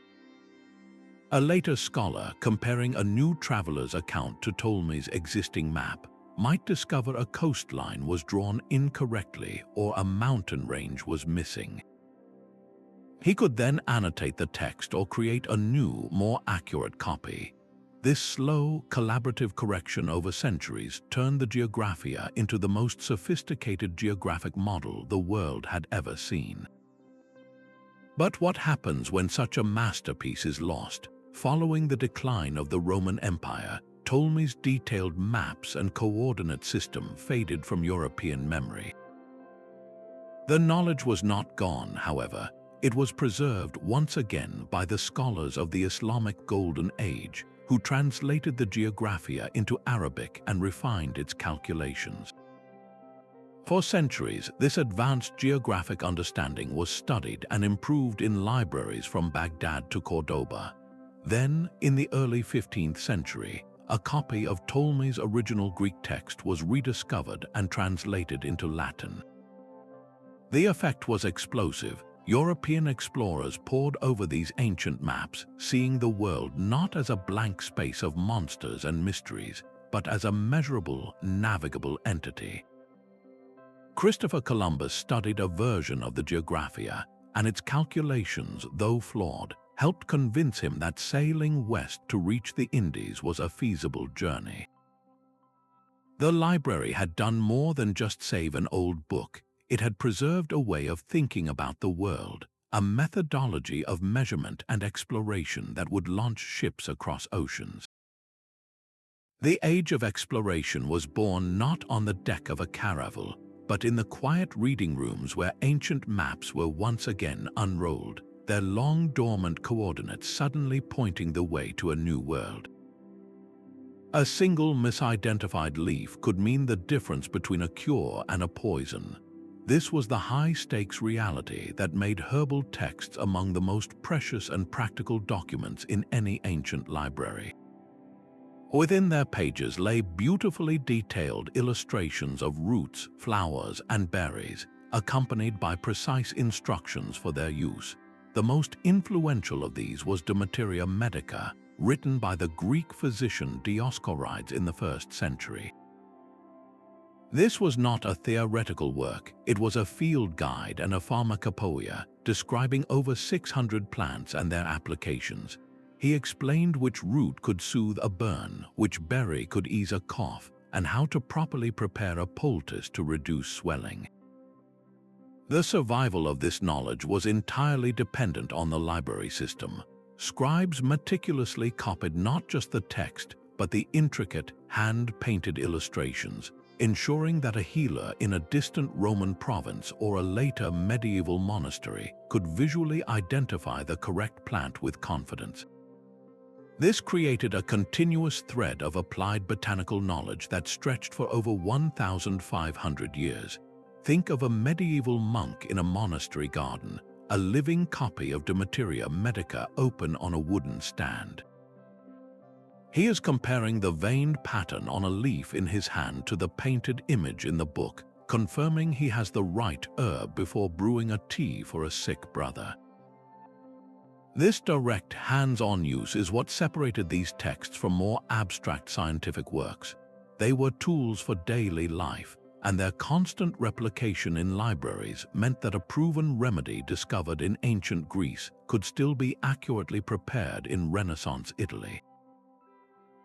A later scholar, comparing a new traveler's account to Ptolemy's existing map, might discover a coastline was drawn incorrectly or a mountain range was missing. He could then annotate the text or create a new, more accurate copy. This slow, collaborative correction over centuries turned the Geographia into the most sophisticated geographic model the world had ever seen. But what happens when such a masterpiece is lost? Following the decline of the Roman Empire, Ptolemy's detailed maps and coordinate system faded from European memory. The knowledge was not gone, however. It was preserved once again by the scholars of the Islamic Golden Age, who translated the Geographia into Arabic and refined its calculations. For centuries, this advanced geographic understanding was studied and improved in libraries from Baghdad to Cordoba. Then, in the early 15th century, a copy of Ptolemy's original Greek text was rediscovered and translated into Latin. The effect was explosive. European explorers pored over these ancient maps, seeing the world not as a blank space of monsters and mysteries, but as a measurable, navigable entity. Christopher Columbus studied a version of the Geographia, and its calculations, though flawed, helped convince him that sailing west to reach the Indies was a feasible journey. The library had done more than just save an old book. It had preserved a way of thinking about the world, a methodology of measurement and exploration that would launch ships across oceans. The age of exploration was born not on the deck of a caravel, but in the quiet reading rooms where ancient maps were once again unrolled, their long dormant coordinates suddenly pointing the way to a new world. A single misidentified leaf could mean the difference between a cure and a poison. This was the high-stakes reality that made herbal texts among the most precious and practical documents in any ancient library. Within their pages lay beautifully detailed illustrations of roots, flowers, and berries, accompanied by precise instructions for their use. The most influential of these was De Materia Medica, written by the Greek physician Dioscorides in the 1st century. This was not a theoretical work, it was a field guide and a pharmacopoeia describing over 600 plants and their applications. He explained which root could soothe a burn, which berry could ease a cough, and how to properly prepare a poultice to reduce swelling. The survival of this knowledge was entirely dependent on the library system. Scribes meticulously copied not just the text, but the intricate, hand-painted illustrations, ensuring that a healer in a distant Roman province or a later medieval monastery could visually identify the correct plant with confidence. This created a continuous thread of applied botanical knowledge that stretched for over 1,500 years. Think of a medieval monk in a monastery garden, a living copy of De Materia Medica open on a wooden stand. He is comparing the veined pattern on a leaf in his hand to the painted image in the book, confirming he has the right herb before brewing a tea for a sick brother. This direct, hands-on use is what separated these texts from more abstract scientific works. They were tools for daily life, and their constant replication in libraries meant that a proven remedy discovered in ancient Greece could still be accurately prepared in Renaissance Italy.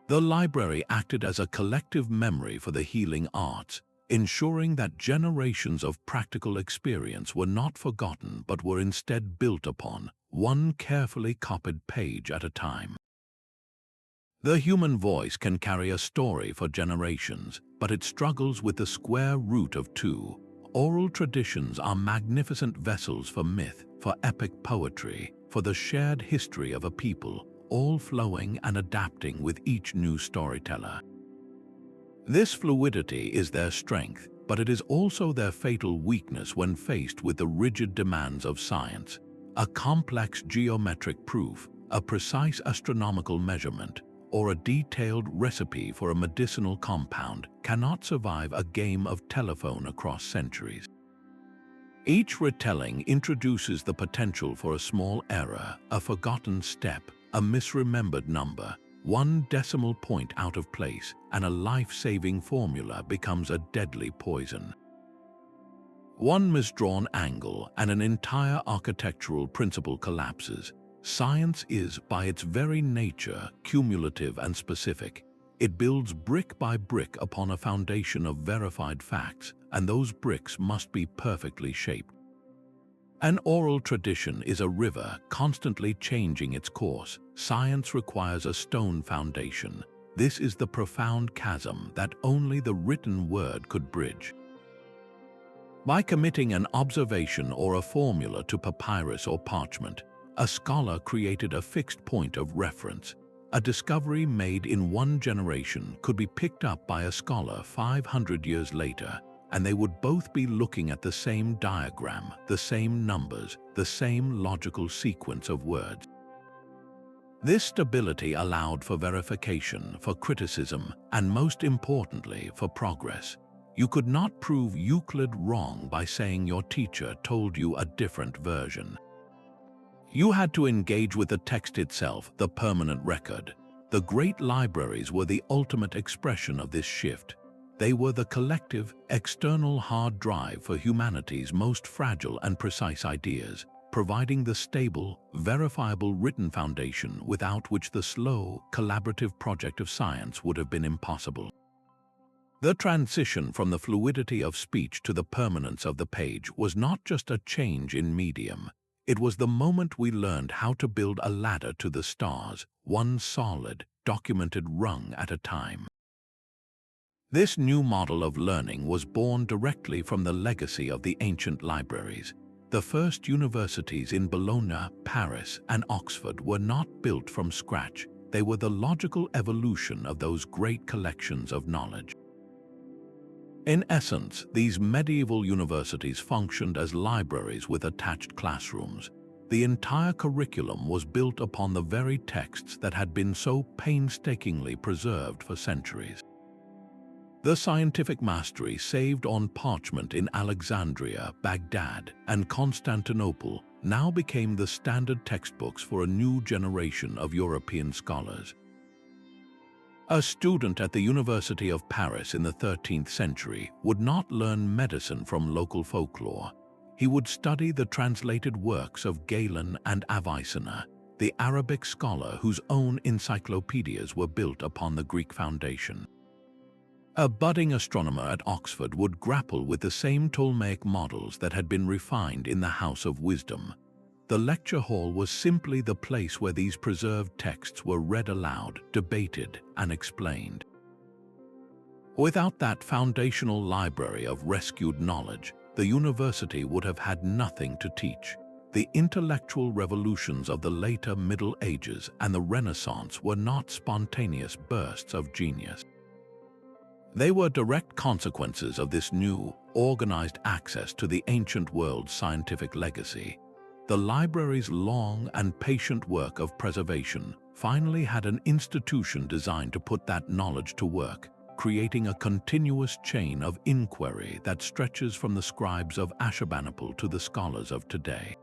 The library acted as a collective memory for the healing arts, ensuring that generations of practical experience were not forgotten but were instead built upon, one carefully copied page at a time. The human voice can carry a story for generations, but it struggles with the square root of two. Oral traditions are magnificent vessels for myth, for epic poetry, for the shared history of a people, all flowing and adapting with each new storyteller. This fluidity is their strength, but it is also their fatal weakness when faced with the rigid demands of science. A complex geometric proof, a precise astronomical measurement, or a detailed recipe for a medicinal compound cannot survive a game of telephone across centuries. Each retelling introduces the potential for a small error, a forgotten step, a misremembered number. One decimal point out of place, and a life-saving formula becomes a deadly poison. One misdrawn angle and an entire architectural principle collapses. Science is, by its very nature, cumulative and specific. It builds brick by brick upon a foundation of verified facts, and those bricks must be perfectly shaped. An oral tradition is a river constantly changing its course. Science requires a stone foundation. This is the profound chasm that only the written word could bridge. By committing an observation or a formula to papyrus or parchment, a scholar created a fixed point of reference. A discovery made in one generation could be picked up by a scholar 500 years later, and they would both be looking at the same diagram, the same numbers, the same logical sequence of words. This stability allowed for verification, for criticism, and most importantly, for progress. You could not prove Euclid wrong by saying your teacher told you a different version. You had to engage with the text itself, the permanent record. The great libraries were the ultimate expression of this shift. They were the collective, external hard drive for humanity's most fragile and precise ideas, providing the stable, verifiable written foundation without which the slow, collaborative project of science would have been impossible. The transition from the fluidity of speech to the permanence of the page was not just a change in medium. It was the moment we learned how to build a ladder to the stars, one solid, documented rung at a time. This new model of learning was born directly from the legacy of the ancient libraries. The first universities in Bologna, Paris, and Oxford were not built from scratch. They were the logical evolution of those great collections of knowledge. In essence, these medieval universities functioned as libraries with attached classrooms. The entire curriculum was built upon the very texts that had been so painstakingly preserved for centuries. The scientific mastery saved on parchment in Alexandria, Baghdad, and Constantinople now became the standard textbooks for a new generation of European scholars. A student at the University of Paris in the 13th century would not learn medicine from local folklore. He would study the translated works of Galen and Avicenna, the Arabic scholar whose own encyclopedias were built upon the Greek foundation. A budding astronomer at Oxford would grapple with the same Ptolemaic models that had been refined in the House of Wisdom. The lecture hall was simply the place where these preserved texts were read aloud, debated, and explained. Without that foundational library of rescued knowledge, the university would have had nothing to teach. The intellectual revolutions of the later Middle Ages and the Renaissance were not spontaneous bursts of genius. They were direct consequences of this new, organized access to the ancient world's scientific legacy. The library's long and patient work of preservation finally had an institution designed to put that knowledge to work, creating a continuous chain of inquiry that stretches from the scribes of Ashurbanipal to the scholars of today.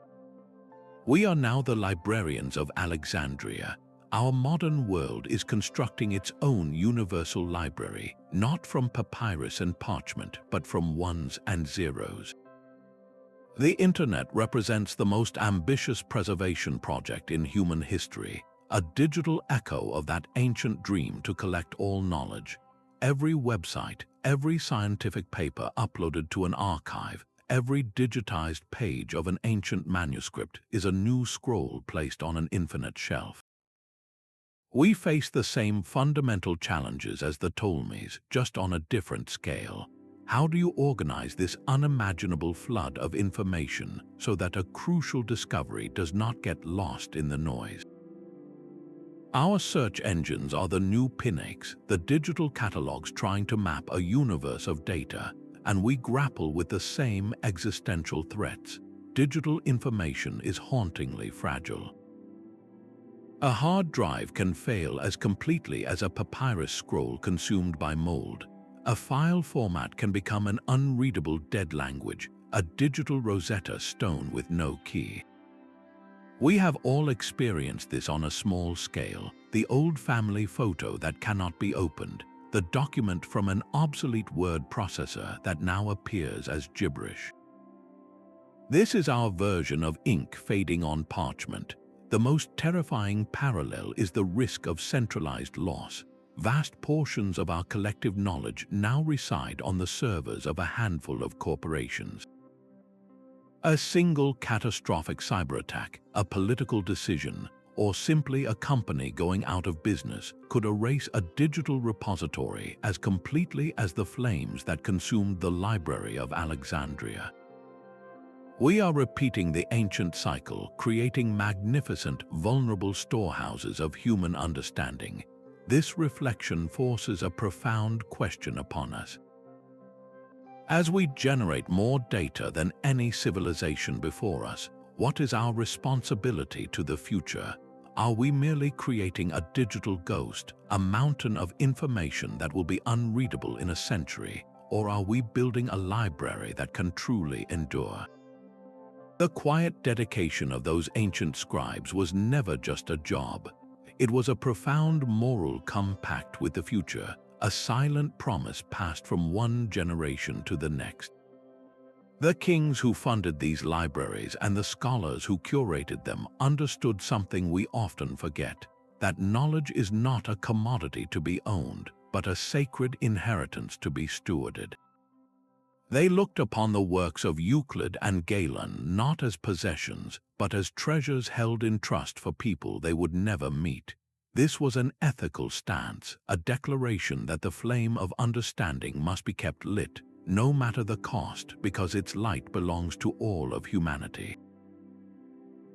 We are now the librarians of Alexandria. Our modern world is constructing its own universal library, not from papyrus and parchment, but from ones and zeros. The Internet represents the most ambitious preservation project in human history, a digital echo of that ancient dream to collect all knowledge. Every website, every scientific paper uploaded to an archive, every digitized page of an ancient manuscript is a new scroll placed on an infinite shelf. We face the same fundamental challenges as the Ptolemies, just on a different scale. How do you organize this unimaginable flood of information so that a crucial discovery does not get lost in the noise? Our search engines are the new Pinakes, the digital catalogs trying to map a universe of data, and we grapple with the same existential threats. Digital information is hauntingly fragile. A hard drive can fail as completely as a papyrus scroll consumed by mold. A file format can become an unreadable dead language, a digital Rosetta Stone with no key. We have all experienced this on a small scale, the old family photo that cannot be opened, the document from an obsolete word processor that now appears as gibberish. This is our version of ink fading on parchment. The most terrifying parallel is the risk of centralized loss. Vast portions of our collective knowledge now reside on the servers of a handful of corporations. A single catastrophic cyber attack, a political decision, or simply a company going out of business could erase a digital repository as completely as the flames that consumed the Library of Alexandria. We are repeating the ancient cycle, creating magnificent, vulnerable storehouses of human understanding. This reflection forces a profound question upon us. As we generate more data than any civilization before us, what is our responsibility to the future? Are we merely creating a digital ghost, a mountain of information that will be unreadable in a century, or are we building a library that can truly endure? The quiet dedication of those ancient scribes was never just a job. It was a profound moral compact with the future, a silent promise passed from one generation to the next. The kings who funded these libraries and the scholars who curated them understood something we often forget, that knowledge is not a commodity to be owned, but a sacred inheritance to be stewarded. They looked upon the works of Euclid and Galen not as possessions, but as treasures held in trust for people they would never meet. This was an ethical stance, a declaration that the flame of understanding must be kept lit, no matter the cost, because its light belongs to all of humanity.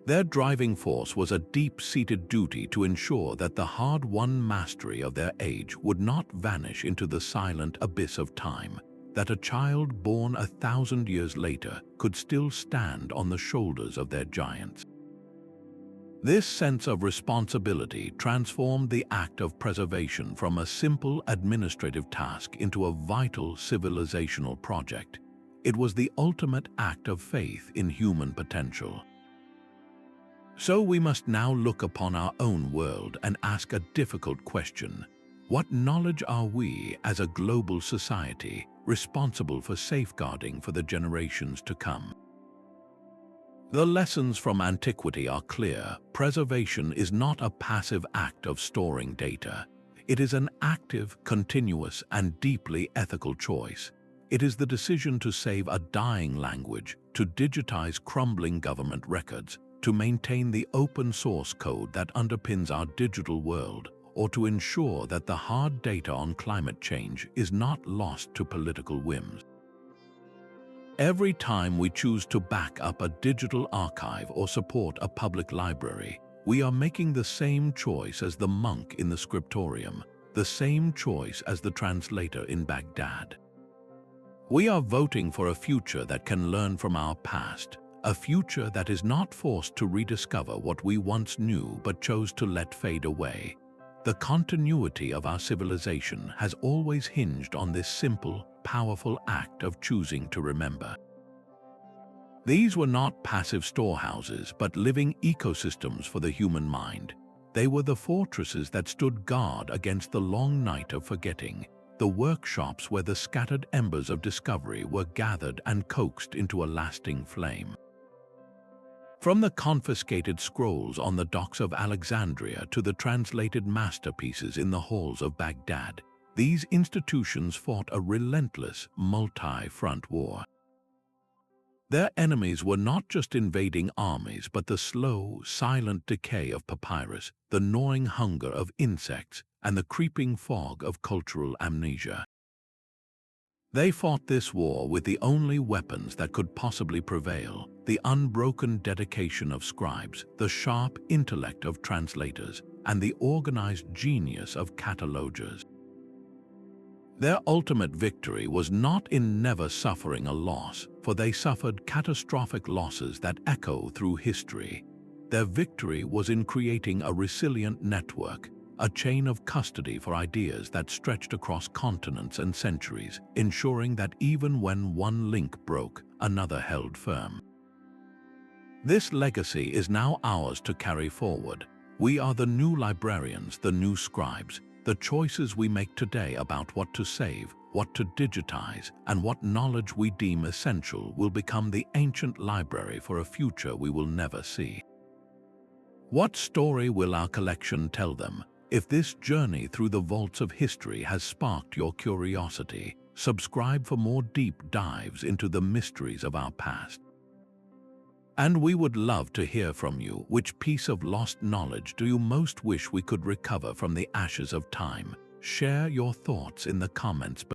Their driving force was a deep-seated duty to ensure that the hard-won mastery of their age would not vanish into the silent abyss of time, that a child born 1,000 years later could still stand on the shoulders of their giants. This sense of responsibility transformed the act of preservation from a simple administrative task into a vital civilizational project. It was the ultimate act of faith in human potential. So we must now look upon our own world and ask a difficult question. What knowledge are we, as a global society, responsible for safeguarding for the generations to come? The lessons from antiquity are clear. Preservation is not a passive act of storing data. It is an active, continuous, and deeply ethical choice. It is the decision to save a dying language, to digitize crumbling government records, to maintain the open source code that underpins our digital world, or to ensure that the hard data on climate change is not lost to political whims. Every time we choose to back up a digital archive or support a public library, we are making the same choice as the monk in the scriptorium, the same choice as the translator in Baghdad. We are voting for a future that can learn from our past, a future that is not forced to rediscover what we once knew but chose to let fade away. The continuity of our civilization has always hinged on this simple, powerful act of choosing to remember. These were not passive storehouses, but living ecosystems for the human mind. They were the fortresses that stood guard against the long night of forgetting, the workshops where the scattered embers of discovery were gathered and coaxed into a lasting flame. From the confiscated scrolls on the docks of Alexandria to the translated masterpieces in the halls of Baghdad, these institutions fought a relentless, multi-front war. Their enemies were not just invading armies, but the slow, silent decay of papyrus, the gnawing hunger of insects, and the creeping fog of cultural amnesia. They fought this war with the only weapons that could possibly prevail: the unbroken dedication of scribes, the sharp intellect of translators, and the organized genius of catalogers. Their ultimate victory was not in never suffering a loss, for they suffered catastrophic losses that echo through history. Their victory was in creating a resilient network, a chain of custody for ideas that stretched across continents and centuries, ensuring that even when one link broke, another held firm. This legacy is now ours to carry forward. We are the new librarians, the new scribes. The choices we make today about what to save, what to digitize, and what knowledge we deem essential will become the ancient library for a future we will never see. What story will our collection tell them? If this journey through the vaults of history has sparked your curiosity, subscribe for more deep dives into the mysteries of our past. And we would love to hear from you. Which piece of lost knowledge do you most wish we could recover from the ashes of time? Share your thoughts in the comments below.